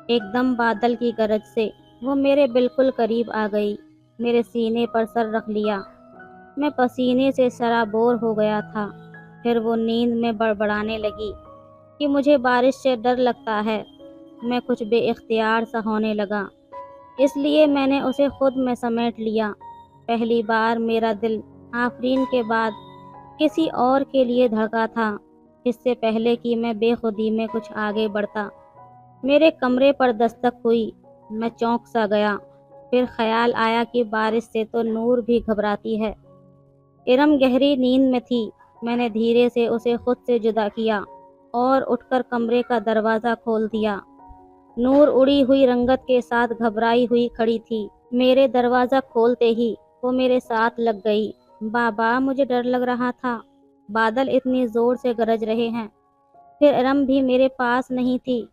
ایک دم بادل کی گرج سے وہ میرے بالکل قریب آ گئی، میرے سینے پر سر رکھ لیا۔ میں پسینے سے سرابور ہو گیا تھا۔ پھر وہ نیند میں بڑبڑانے لگی کہ مجھے بارش سے ڈر لگتا ہے۔ میں کچھ بے اختیار سا ہونے لگا، اس لیے میں نے اسے خود میں سمیٹ لیا۔ پہلی بار میرا دل آفرین کے بعد کسی اور کے لیے دھڑکا تھا، اس سے پہلے کہ میں بے خودی میں کچھ آگے بڑھتا۔ میرے کمرے پر دستک ہوئی، میں چونک سا گیا۔ پھر خیال آیا کہ بارش سے تو نور بھی گھبراتی ہے۔ ارم گہری نیند میں تھی۔ میں نے دھیرے سے اسے خود سے جدا کیا اور اٹھ کر کمرے کا دروازہ کھول دیا۔ نور اڑی ہوئی رنگت کے ساتھ گھبرائی ہوئی کھڑی تھی۔ میرے دروازہ کھولتے ہی وہ میرے ساتھ لگ گئی۔ بابا مجھے ڈر لگ رہا تھا، بادل اتنی زور سے گرج رہے ہیں۔ پھر ارم بھی میرے پاس نہیں تھی۔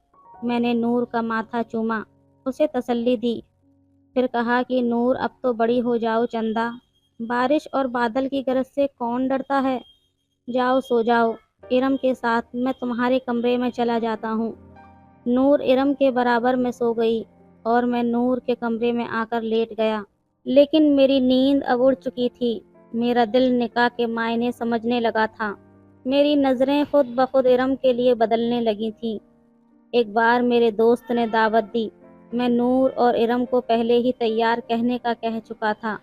میں نے نور کا ماتھا چوما، اسے تسلی دی، پھر کہا کہ نور اب تو بڑی ہو جاؤ چندا، بارش اور بادل کی گرج سے کون ڈرتا ہے؟ جاؤ سو جاؤ، ارم کے ساتھ میں تمہارے کمرے میں چلا جاتا ہوں۔ نور ارم کے برابر میں سو گئی اور میں نور کے کمرے میں آ کر لیٹ گیا، لیکن میری نیند اب اڑ چکی تھی۔ میرا دل نکاح کے معنی سمجھنے لگا تھا۔ میری نظریں خود بخود ارم کے لیے بدلنے لگی تھیں۔ ایک بار میرے دوست نے دعوت دی، میں نور اور ارم کو پہلے ہی تیار کہنے کا کہہ چکا تھا۔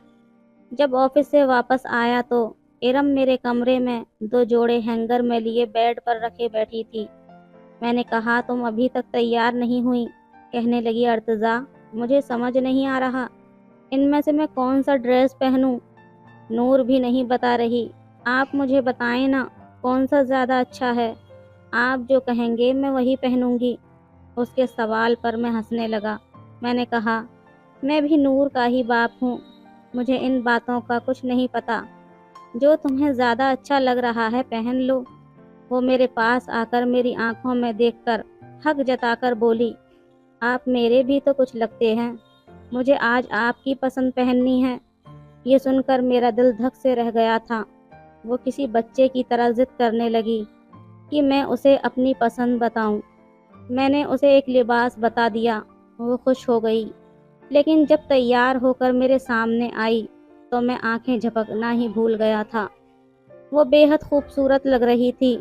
جب آفس سے واپس آیا تو ارم میرے کمرے میں 2 جوڑے ہینگر میں لیے بیڈ پر رکھے بیٹھی تھی۔ میں نے کہا تم ابھی تک تیار نہیں ہوئی؟ کہنے لگی ارتضیٰ مجھے سمجھ نہیں آ رہا ان میں سے میں کون سا ڈریس پہنوں۔ نور بھی نہیں بتا رہی، آپ مجھے بتائیں نا کون سا زیادہ اچھا ہے، آپ جو کہیں گے میں وہی پہنوں گی۔ اس کے سوال پر میں ہنسنے لگا۔ میں نے کہا میں بھی نور کا ہی باپ ہوں، مجھے ان باتوں کا کچھ نہیں پتا، جو تمہیں زیادہ اچھا لگ رہا ہے پہن لو۔ وہ میرے پاس آ کر میری آنکھوں میں دیکھ کر حق جتا کر بولی آپ میرے بھی تو کچھ لگتے ہیں، مجھے آج آپ کی پسند پہننی ہے۔ یہ سن کر میرا دل دھک سے رہ گیا تھا۔ وہ کسی بچے کی طرح ضد کرنے لگی کہ میں اسے اپنی پسند بتاؤں۔ میں نے اسے ایک لباس بتا دیا، وہ خوش ہو گئی۔ لیکن جب تیار ہو کر میرے سامنے آئی تو میں آنکھیں جھپکنا ہی بھول گیا تھا۔ وہ بے حد خوبصورت لگ رہی تھی۔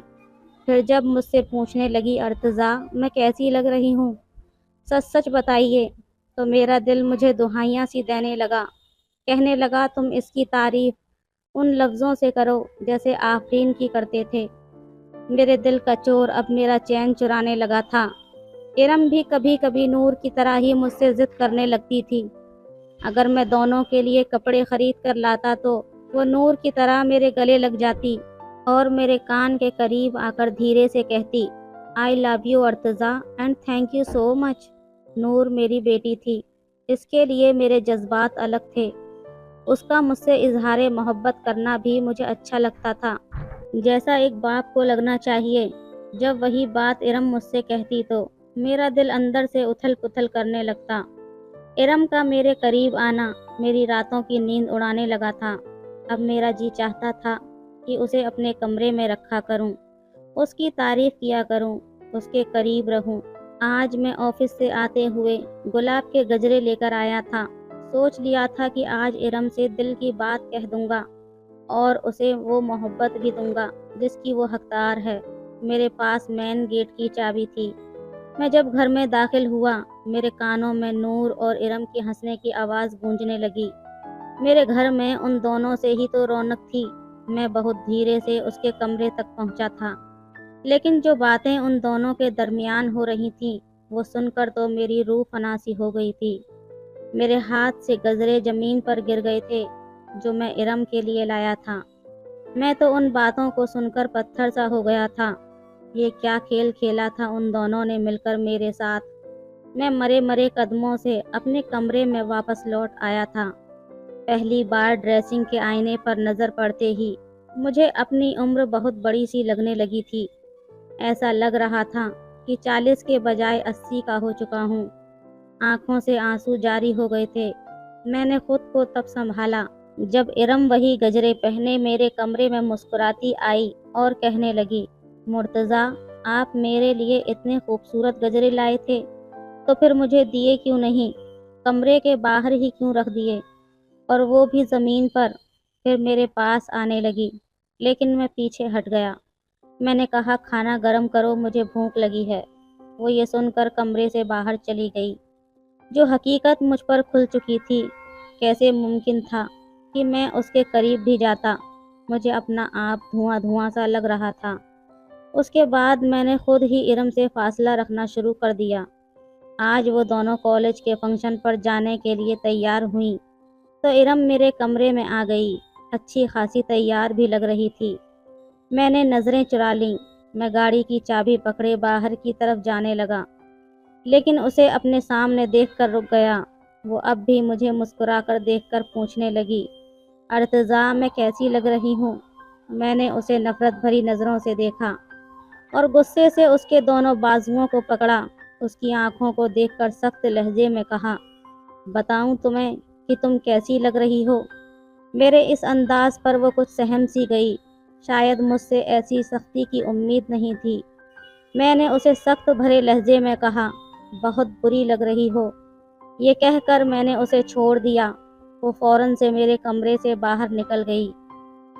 پھر جب مجھ سے پوچھنے لگی ارتضیٰ میں کیسی لگ رہی ہوں، سچ سچ بتائیے، تو میرا دل مجھے دہائیاں سی دینے لگا، کہنے لگا تم اس کی تعریف ان لفظوں سے کرو جیسے آفرین کی کرتے تھے۔ میرے دل کا چور اب میرا چین چرانے لگا تھا۔ ارم بھی کبھی کبھی نور کی طرح ہی مجھ سے ضد کرنے لگتی تھی۔ اگر میں دونوں کے لیے کپڑے خرید کر لاتا تو وہ نور کی طرح میرے گلے لگ جاتی اور میرے کان کے قریب آ کر دھیرے سے کہتی آئی love you Irtaza and thank you so much. Noor میری بیٹی تھی، اس کے لیے میرے جذبات الگ تھے۔ اس کا مجھ سے اظہار محبت کرنا بھی مجھے اچھا لگتا تھا، جیسا ایک باپ کو لگنا چاہیے۔ جب وہی بات ارم مجھ سے کہتی تو میرا دل اندر سے اتھل پتھل کرنے لگتا۔ ارم کا میرے قریب آنا میری راتوں کی نیند اڑانے لگا تھا۔ اب میرا جی چاہتا تھا کہ اسے اپنے کمرے میں رکھا کروں، اس کی تعریف کیا کروں، اس کے قریب رہوں۔ آج میں آفس سے آتے ہوئے گلاب کے گجرے لے کر آیا تھا۔ سوچ لیا تھا کہ آج ارم سے دل کی بات کہہ دوں گا اور اسے وہ محبت بھی دوں گا جس کی وہ حقدار ہے۔ میرے پاس مین گیٹ کی چابی تھی۔ میں جب گھر میں داخل ہوا میرے کانوں میں نور اور ارم کی ہنسنے کی آواز گونجنے لگی۔ میرے گھر میں ان دونوں سے ہی تو رونق تھی۔ میں بہت دھیرے سے اس کے کمرے تک پہنچا تھا، لیکن جو باتیں ان دونوں کے درمیان ہو رہی تھیں وہ سن کر تو میری روح فنا سی ہو گئی تھی۔ میرے ہاتھ سے گجرے زمین پر گر گئے تھے جو میں ارم کے لیے لایا تھا۔ میں تو ان باتوں کو سن کر پتھر سا ہو گیا تھا۔ یہ کیا کھیل کھیلا تھا ان دونوں نے مل کر میرے ساتھ۔ میں مرے مرے قدموں سے اپنے کمرے میں واپس لوٹ آیا تھا۔ پہلی بار ڈریسنگ کے آئینے پر نظر پڑتے ہی مجھے اپنی عمر بہت بڑی سی لگنے لگی تھی۔ ایسا لگ رہا تھا کہ 40 کے بجائے 80 کا ہو چکا ہوں۔ آنکھوں سے آنسو جاری ہو گئے تھے۔ میں نے خود کو تب سنبھالا جب ارم وہی گجرے پہنے میرے کمرے میں مسکراتی آئی اور کہنے لگی مرتضیٰ آپ میرے لیے اتنے خوبصورت گجرے لائے تھے تو پھر مجھے دیے کیوں نہیں، کمرے کے باہر ہی کیوں رکھ دیے، اور وہ بھی زمین پر۔ پھر میرے پاس آنے لگی لیکن میں پیچھے ہٹ گیا۔ میں نے کہا کھانا گرم کرو مجھے بھوک لگی ہے۔ وہ یہ سن کر کمرے سے باہر چلی گئی۔ جو حقیقت مجھ پر کھل چکی تھی، کیسے ممکن تھا کہ میں اس کے قریب بھی جاتا، مجھے اپنا آپ دھواں دھواں سا لگ رہا تھا۔ اس کے بعد میں نے خود ہی ارم سے فاصلہ رکھنا شروع کر دیا۔ آج وہ دونوں کالج کے فنکشن پر جانے کے لیے تیار ہوئیں تو ارم میرے کمرے میں آ گئی۔ اچھی خاصی تیار بھی لگ رہی تھی۔ میں نے نظریں چرا لیں۔ میں گاڑی کی چابی پکڑے باہر کی طرف جانے لگا، لیکن اسے اپنے سامنے دیکھ کر رک گیا۔ وہ اب بھی مجھے مسکرا کر دیکھ کر پوچھنے لگی ارتضیٰ میں کیسی لگ رہی ہوں۔ میں نے اسے نفرت بھری نظروں سے دیکھا اور غصے سے اس کے دونوں بازوؤں کو پکڑا۔ اس کی آنکھوں کو دیکھ کر سخت لہجے میں کہا بتاؤں تمہیں کہ تم کیسی لگ رہی ہو۔ میرے اس انداز پر وہ کچھ سہم سی گئی۔ شاید مجھ سے ایسی سختی کی امید نہیں تھی۔ میں نے اسے سخت بھرے لہجے میں کہا بہت بری لگ رہی ہو۔ یہ کہہ کر میں نے اسے چھوڑ دیا۔ وہ فوراً سے میرے کمرے سے باہر نکل گئی۔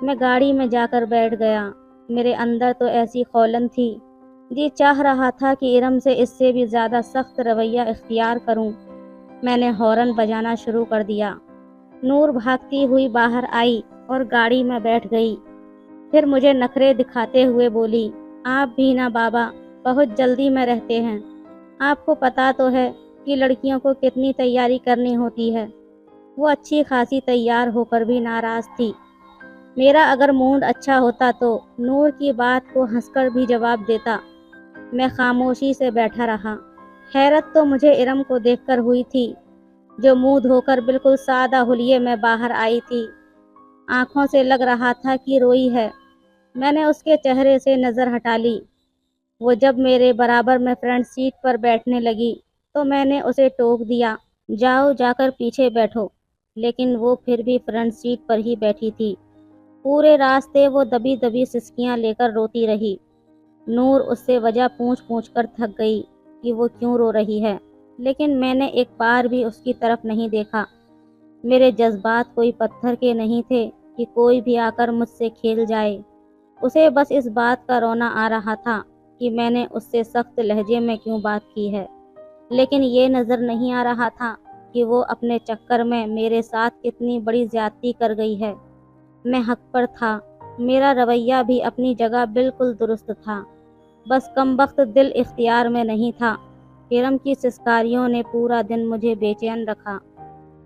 میں گاڑی میں جا کر بیٹھ گیا۔ میرے اندر تو ایسی خولن تھی، جی چاہ رہا تھا کہ ارم سے اس سے بھی زیادہ سخت رویہ اختیار کروں۔ میں نے ہارن بجانا شروع کر دیا۔ نور بھاگتی ہوئی باہر آئی اور گاڑی میں بیٹھ گئی۔ پھر مجھے نخرے دکھاتے ہوئے بولی آپ بھی نا بابا بہت جلدی میں رہتے ہیں، آپ کو پتہ تو ہے کہ لڑکیوں کو کتنی تیاری کرنی ہوتی ہے۔ وہ اچھی خاصی تیار ہو کر بھی ناراض تھی۔ میرا اگر موڈ اچھا ہوتا تو نور کی بات کو ہنس کر بھی جواب دیتا۔ میں خاموشی سے بیٹھا رہا۔ حیرت تو مجھے ارم کو دیکھ کر ہوئی تھی، جو منہ دھو کر بالکل سادہ حلیے میں باہر آئی تھی۔ آنکھوں سے لگ رہا تھا کہ روئی ہے۔ میں نے اس کے چہرے سے نظر ہٹا لی۔ وہ جب میرے برابر میں فرنٹ سیٹ پر بیٹھنے لگی تو میں نے اسے ٹوک دیا جاؤ جا کر پیچھے بیٹھو، لیکن وہ پھر بھی فرنٹ سیٹ پر ہی بیٹھی تھی۔ پورے راستے وہ دبی دبی سسکیاں لے کر روتی رہی۔ نور اس سے وجہ پوچھ پوچھ کر تھک گئی کہ وہ کیوں رو رہی ہے، لیکن میں نے ایک بار بھی اس کی طرف نہیں دیکھا۔ میرے جذبات کوئی پتھر کے نہیں تھے کہ کوئی بھی آ کر مجھ سے کھیل جائے۔ اسے بس اس بات کا رونا آ رہا تھا کہ میں نے اس سے سخت لہجے میں کیوں بات کی ہے، لیکن یہ نظر نہیں آ رہا تھا کہ وہ اپنے چکر میں میرے ساتھ کتنی بڑی زیادتی کر گئی ہے۔ میں حق پر تھا، میرا رویہ بھی اپنی جگہ بالکل درست تھا، بس کم وقت دل اختیار میں نہیں تھا۔ ارم کی سسکاریوں نے پورا دن مجھے بے چین رکھا۔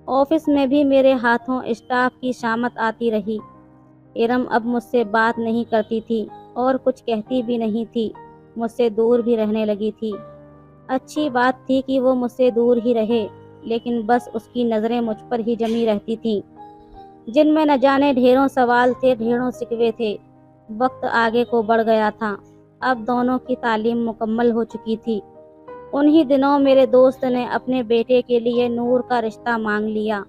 آفس میں بھی میرے ہاتھوں اسٹاف کی شامت آتی رہی۔ ارم اب مجھ سے بات نہیں کرتی تھی اور کچھ کہتی بھی نہیں تھی، مجھ سے دور بھی رہنے لگی تھی۔ اچھی بات تھی کہ وہ مجھ سے دور ہی رہے، لیکن بس اس کی نظریں مجھ پر ہی جمی رہتی تھیں، جن میں نہ جانے ڈھیروں سوال تھے، ڈھیروں شکوے تھے۔ وقت آگے کو بڑھ گیا تھا، اب دونوں کی تعلیم مکمل ہو چکی تھی۔ انہی دنوں میرے دوست نے اپنے بیٹے کے لیے نور کا رشتہ مانگ لیا۔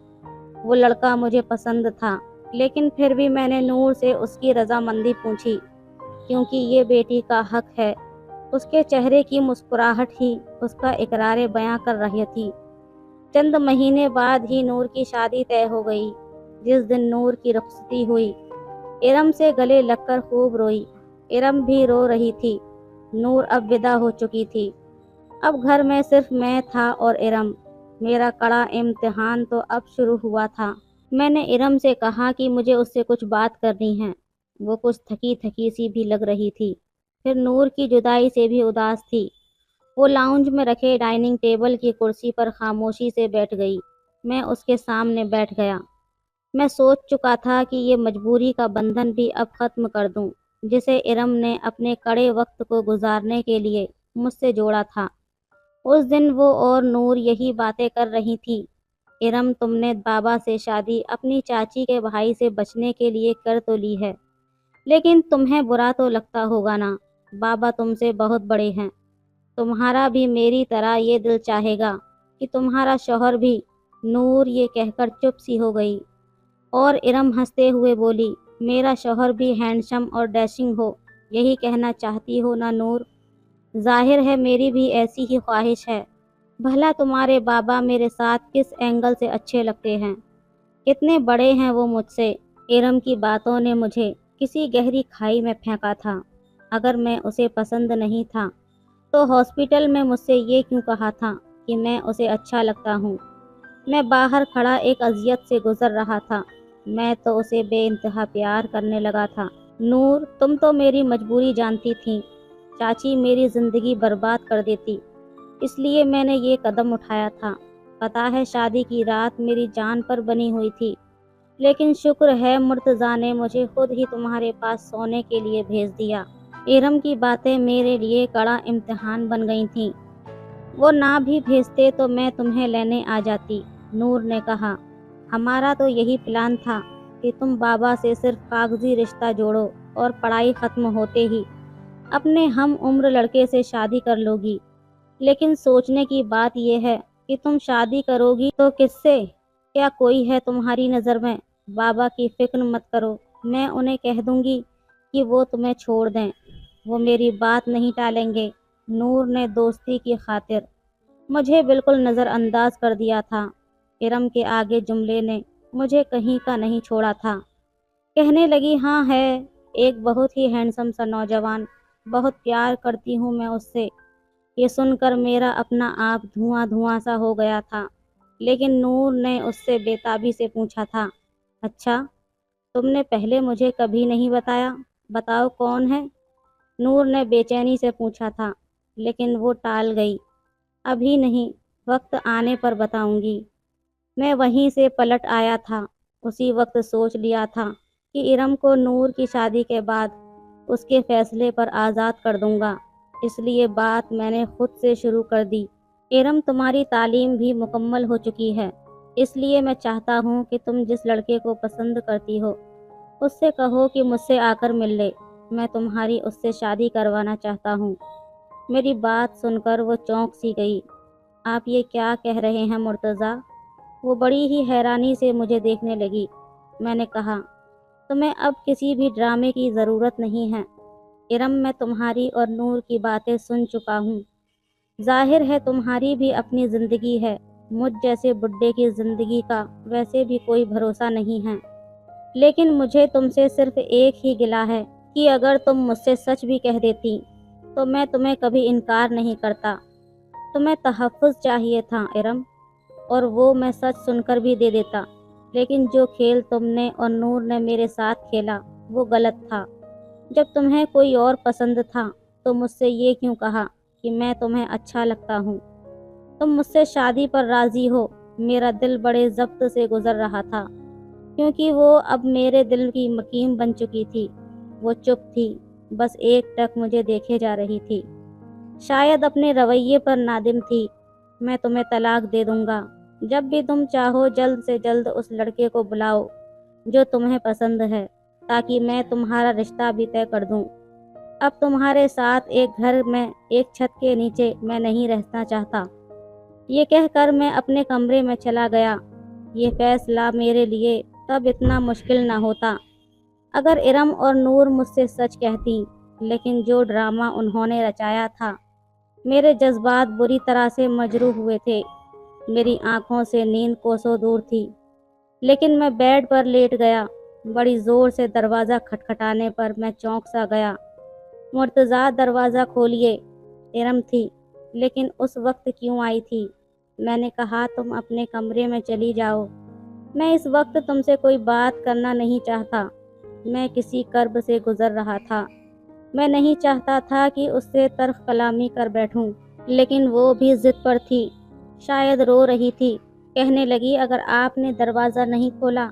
وہ لڑکا مجھے پسند تھا، لیکن پھر بھی میں نے نور سے اس کی رضامندی پوچھی، کیونکہ یہ بیٹی کا حق ہے۔ اس کے چہرے کی مسکراہٹ ہی اس کا اقرار بیاں کر رہی تھی۔ چند مہینے بعد ہی نور کی شادی طے ہو گئی۔ جس دن نور کی رخصتی ہوئی، ارم سے گلے لگ کر خوب روئی۔ ارم بھی رو رہی تھی۔ نور اب ودا ہو چکی تھی۔ اب گھر میں صرف میں تھا اور ارم۔ میرا کڑا امتحان تو اب شروع ہوا تھا۔ میں نے ارم سے کہا کہ مجھے اس سے کچھ بات کرنی ہے۔ وہ کچھ تھکی تھکی سی بھی لگ رہی تھی، پھر نور کی جدائی سے بھی اداس تھی۔ وہ لاؤنج میں رکھے ڈائننگ ٹیبل کی کرسی پر خاموشی سے بیٹھ گئی۔ میں اس کے سامنے بیٹھ گیا۔ میں سوچ چکا تھا کہ یہ مجبوری کا بندھن بھی اب ختم کر دوں، جسے ارم نے اپنے کڑے وقت کو گزارنے کے لیے مجھ سے جوڑا تھا۔ اس دن وہ اور نور یہی باتیں کر رہی تھی۔ ارم، تم نے بابا سے شادی اپنی چاچی کے بھائی سے بچنے کے لیے کر تو لی ہے، لیکن تمہیں برا تو لگتا ہوگا نا، بابا تم سے بہت بڑے ہیں۔ تمہارا بھی میری طرح یہ دل چاہے گا کہ تمہارا شوہر بھی۔ نور یہ کہہ کر چپ سی ہو گئی، اور ارم ہنستے ہوئے بولی، میرا شوہر بھی ہینڈسم اور ڈیشنگ ہو، یہی کہنا چاہتی ہو نا نور؟ ظاہر ہے میری بھی ایسی ہی خواہش ہے۔ بھلا تمہارے بابا میرے ساتھ کس اینگل سے اچھے لگتے ہیں، کتنے بڑے ہیں وہ مجھ سے؟ ارم کی باتوں نے مجھے کسی گہری کھائی میں پھینکا تھا۔ اگر میں اسے پسند نہیں تھا تو ہاسپٹل میں مجھ سے یہ کیوں کہا تھا کہ میں اسے اچھا لگتا ہوں؟ میں باہر کھڑا ایک اذیت سے گزر رہا تھا۔ میں تو اسے بے انتہا پیار کرنے لگا تھا۔ نور، تم تو میری مجبوری جانتی تھیں۔ چاچی میری زندگی برباد کر دیتی، اس لیے میں نے یہ قدم اٹھایا تھا۔ پتہ ہے شادی کی رات میری جان پر بنی ہوئی تھی، لیکن شکر ہے مرتضیٰ نے مجھے خود ہی تمہارے پاس سونے کے لیے بھیج دیا۔ ارم کی باتیں میرے لیے کڑا امتحان بن گئی تھیں۔ وہ نہ بھی بھیجتے تو میں تمہیں لینے آ جاتی۔ نور نے کہا، ہمارا تو یہی پلان تھا کہ تم بابا سے صرف کاغذی رشتہ جوڑو اور پڑھائی ختم ہوتے ہی اپنے ہم عمر لڑکے سے شادی کر لو گی۔ لیکن سوچنے کی بات یہ ہے کہ تم شادی کرو گی تو کس سے؟ کیا کوئی ہے تمہاری نظر میں؟ بابا کی فکر مت کرو، میں انہیں کہہ دوں گی کہ وہ تمہیں چھوڑ دیں، وہ میری بات نہیں ٹالیں گے۔ نور نے دوستی کی خاطر مجھے بالکل نظر انداز کر دیا تھا۔ ارم کے آگے جملے نے مجھے کہیں کا نہیں چھوڑا تھا۔ کہنے لگی، ہاں ہے، ایک بہت ہی ہینڈسم سا نوجوان، بہت پیار کرتی ہوں میں اس سے۔ یہ سن کر میرا اپنا آپ دھواں دھواں سا ہو گیا تھا، لیکن نور نے اس سے بے تابی سے پوچھا تھا، اچھا تم نے پہلے مجھے کبھی نہیں بتایا، بتاؤ کون ہے؟ نور نے بے چینی سے پوچھا تھا، لیکن وہ ٹال گئی، ابھی نہیں، وقت آنے پر بتاؤں گی۔ میں وہیں سے پلٹ آیا تھا، اسی وقت سوچ لیا تھا کہ ارم کو نور کی شادی کے بعد اس کے فیصلے پر آزاد کر دوں گا، اس لیے بات میں نے خود سے شروع کر دی۔ ارم، تمہاری تعلیم بھی مکمل ہو چکی ہے، اس لیے میں چاہتا ہوں کہ تم جس لڑکے کو پسند کرتی ہو اس سے کہو کہ مجھ سے آ کر مل لے، میں تمہاری اس سے شادی کروانا چاہتا ہوں۔ میری بات سن کر وہ چونک سی گئی۔ آپ یہ کیا کہہ رہے ہیں مرتضیٰ؟ وہ بڑی ہی حیرانی سے مجھے دیکھنے لگی۔ میں نے کہا، تمہیں اب کسی بھی ڈرامے کی ضرورت نہیں ہے ارم، میں تمہاری اور نور کی باتیں سن چکا ہوں۔ ظاہر ہے تمہاری بھی اپنی زندگی ہے، مجھ جیسے بڈھے کی زندگی کا ویسے بھی کوئی بھروسہ نہیں ہے، لیکن مجھے تم سے صرف ایک ہی گلہ ہے کہ اگر تم مجھ سے سچ بھی کہہ دیتی تو میں تمہیں کبھی انکار نہیں کرتا۔ تمہیں تحفظ چاہیے تھا ارم، اور وہ میں سچ سن کر بھی دے دیتا، لیکن جو کھیل تم نے اور نور نے میرے ساتھ کھیلا وہ غلط تھا۔ جب تمہیں کوئی اور پسند تھا تو مجھ سے یہ کیوں کہا کہ میں تمہیں اچھا لگتا ہوں؟ تم مجھ سے شادی پر راضی ہو۔ میرا دل بڑے ضبط سے گزر رہا تھا، کیونکہ وہ اب میرے دل کی مکین بن چکی تھی۔ وہ چپ تھی، بس ایک ٹک مجھے دیکھے جا رہی تھی، شاید اپنے رویے پر نادم تھی۔ میں تمہیں طلاق دے دوں گا، جب بھی تم چاہو جلد سے جلد اس لڑکے کو بلاؤ جو تمہیں پسند ہے، تاکہ میں تمہارا رشتہ بھی طے کر دوں۔ اب تمہارے ساتھ ایک گھر میں ایک چھت کے نیچے میں نہیں رہنا چاہتا۔ یہ کہہ کر میں اپنے کمرے میں چلا گیا۔ یہ فیصلہ میرے لیے تب اتنا مشکل نہ ہوتا اگر ارم اور نور مجھ سے سچ کہتی، لیکن جو ڈرامہ انہوں نے رچایا تھا، میرے جذبات بری طرح سے مجروح ہوئے تھے۔ میری آنکھوں سے نیند کوسوں دور تھی، لیکن میں بیڈ پر لیٹ گیا۔ بڑی زور سے دروازہ کھٹکھٹانے پر میں چونک سا گیا۔ مرتضیٰ، دروازہ کھولیے۔ ارم تھی، لیکن اس وقت کیوں آئی تھی؟ میں نے کہا تم اپنے کمرے میں چلی جاؤ، میں اس وقت تم سے کوئی بات کرنا نہیں چاہتا۔ میں کسی کرب سے گزر رہا تھا، میں نہیں چاہتا تھا کہ اس سے تلخ کلامی کر بیٹھوں، لیکن وہ بھی ضد پر تھی، شاید رو رہی تھی۔ کہنے لگی اگر آپ نے دروازہ نہیں کھولا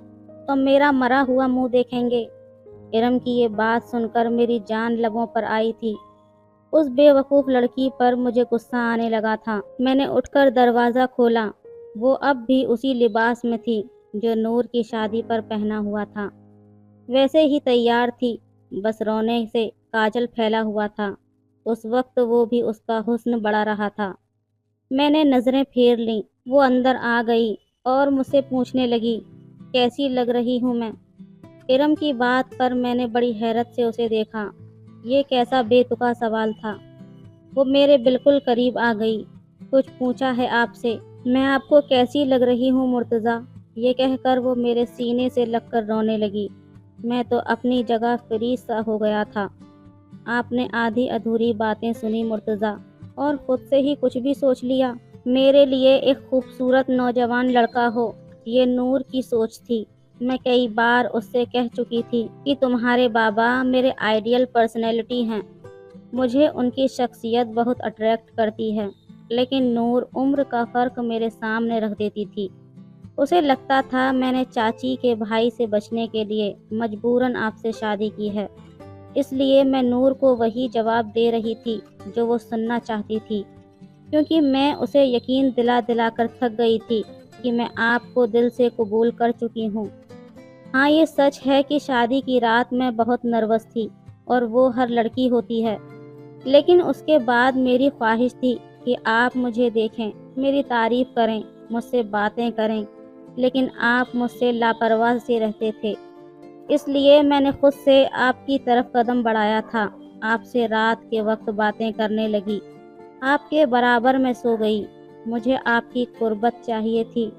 تو میرا مرا ہوا منہ دیکھیں گے۔ ارم کی یہ بات سن کر میری جان لبوں پر آئی تھی۔ اس بے وقوف لڑکی پر مجھے غصہ آنے لگا تھا۔ میں نے اٹھ کر دروازہ کھولا۔ وہ اب بھی اسی لباس میں تھی جو نور کی شادی پر پہنا ہوا تھا، ویسے ہی تیار تھی، بس رونے سے کاجل پھیلا ہوا تھا۔ اس وقت وہ بھی اس کا حسن بڑھا رہا تھا۔ میں نے نظریں پھیر لیں۔ وہ اندر آ گئی اور مجھ سے پوچھنے لگی کیسی لگ رہی ہوں میں؟ ارم کی بات پر میں نے بڑی حیرت سے اسے دیکھا۔ یہ کیسا بے تکا سوال تھا؟ وہ میرے بالکل قریب آ گئی۔ کچھ پوچھا ہے آپ سے؟ میں آپ کو کیسی لگ رہی ہوں مرتضیٰ؟ یہ کہہ کر وہ میرے سینے سے لگ کر رونے لگی۔ میں تو اپنی جگہ فریز سا ہو گیا تھا۔ آپ نے آدھی ادھوری باتیں سنی مرتضیٰ، اور خود سے ہی کچھ بھی سوچ لیا۔ میرے لیے ایک خوبصورت نوجوان لڑکا ہو، یہ نور کی سوچ تھی۔ میں کئی بار اس سے کہہ چکی تھی کہ تمہارے بابا میرے آئیڈیل پرسنالٹی ہیں، مجھے ان کی شخصیت بہت اٹریکٹ کرتی ہے، لیکن نور عمر کا فرق میرے سامنے رکھ دیتی تھی۔ اسے لگتا تھا میں نے چاچی کے بھائی سے بچنے کے لیے مجبوراً آپ سے شادی کی ہے، اس لیے میں نور کو وہی جواب دے رہی تھی جو وہ سننا چاہتی تھی، کیونکہ میں اسے یقین دلا دلا کر تھک گئی تھی کہ میں آپ کو دل سے قبول کر چکی ہوں۔ ہاں، یہ سچ ہے کہ شادی کی رات میں بہت نروس تھی، اور وہ ہر لڑکی ہوتی ہے، لیکن اس کے بعد میری خواہش تھی کہ آپ مجھے دیکھیں، میری تعریف کریں، مجھ سے باتیں کریں، لیکن آپ مجھ سے لاپرواہ سے رہتے تھے۔ اس لیے میں نے خود سے آپ کی طرف قدم بڑھایا تھا، آپ سے رات کے وقت باتیں کرنے لگی، آپ کے برابر میں سو گئی۔ مجھے آپ کی قربت چاہیے تھی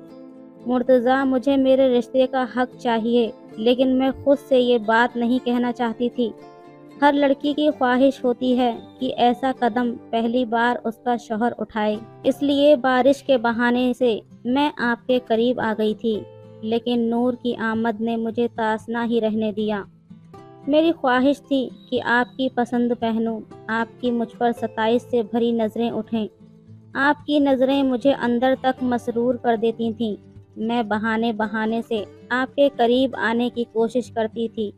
مرتضیٰ، مجھے میرے رشتے کا حق چاہیے، لیکن میں خود سے یہ بات نہیں کہنا چاہتی تھی۔ ہر لڑکی کی خواہش ہوتی ہے کہ ایسا قدم پہلی بار اس کا شوہر اٹھائے، اس لیے بارش کے بہانے سے میں آپ کے قریب آ گئی تھی، لیکن نور کی آمد نے مجھے تاسنا ہی رہنے دیا۔ میری خواہش تھی کہ آپ کی پسند پہنوں، آپ کی مجھ پر ستائش سے بھری نظریں اٹھیں، آپ کی نظریں مجھے اندر تک مسرور کر دیتی تھیں۔ میں بہانے بہانے سے آپ کے قریب آنے کی کوشش کرتی تھی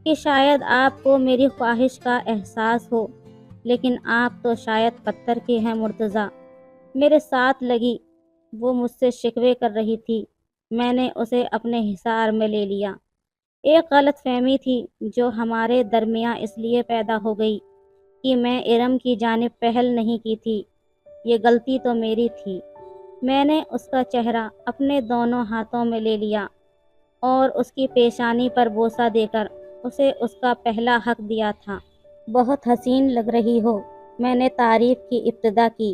کہ شاید آپ کو میری خواہش کا احساس ہو، لیکن آپ تو شاید پتھر کے ہیں مرتضیٰ۔ میرے ساتھ لگی، وہ مجھ سے شکوے کر رہی تھی، میں نے اسے اپنے حصار میں لے لیا۔ ایک غلط فہمی تھی جو ہمارے درمیان اس لیے پیدا ہو گئی کہ میں ارم کی جانب پہل نہیں کی تھی۔ یہ غلطی تو میری تھی۔ میں نے اس کا چہرہ اپنے دونوں ہاتھوں میں لے لیا اور اس کی پیشانی پر بوسہ دے کر اسے اس کا پہلا حق دیا تھا۔ بہت حسین لگ رہی ہو، میں نے تعریف کی ابتدا کی۔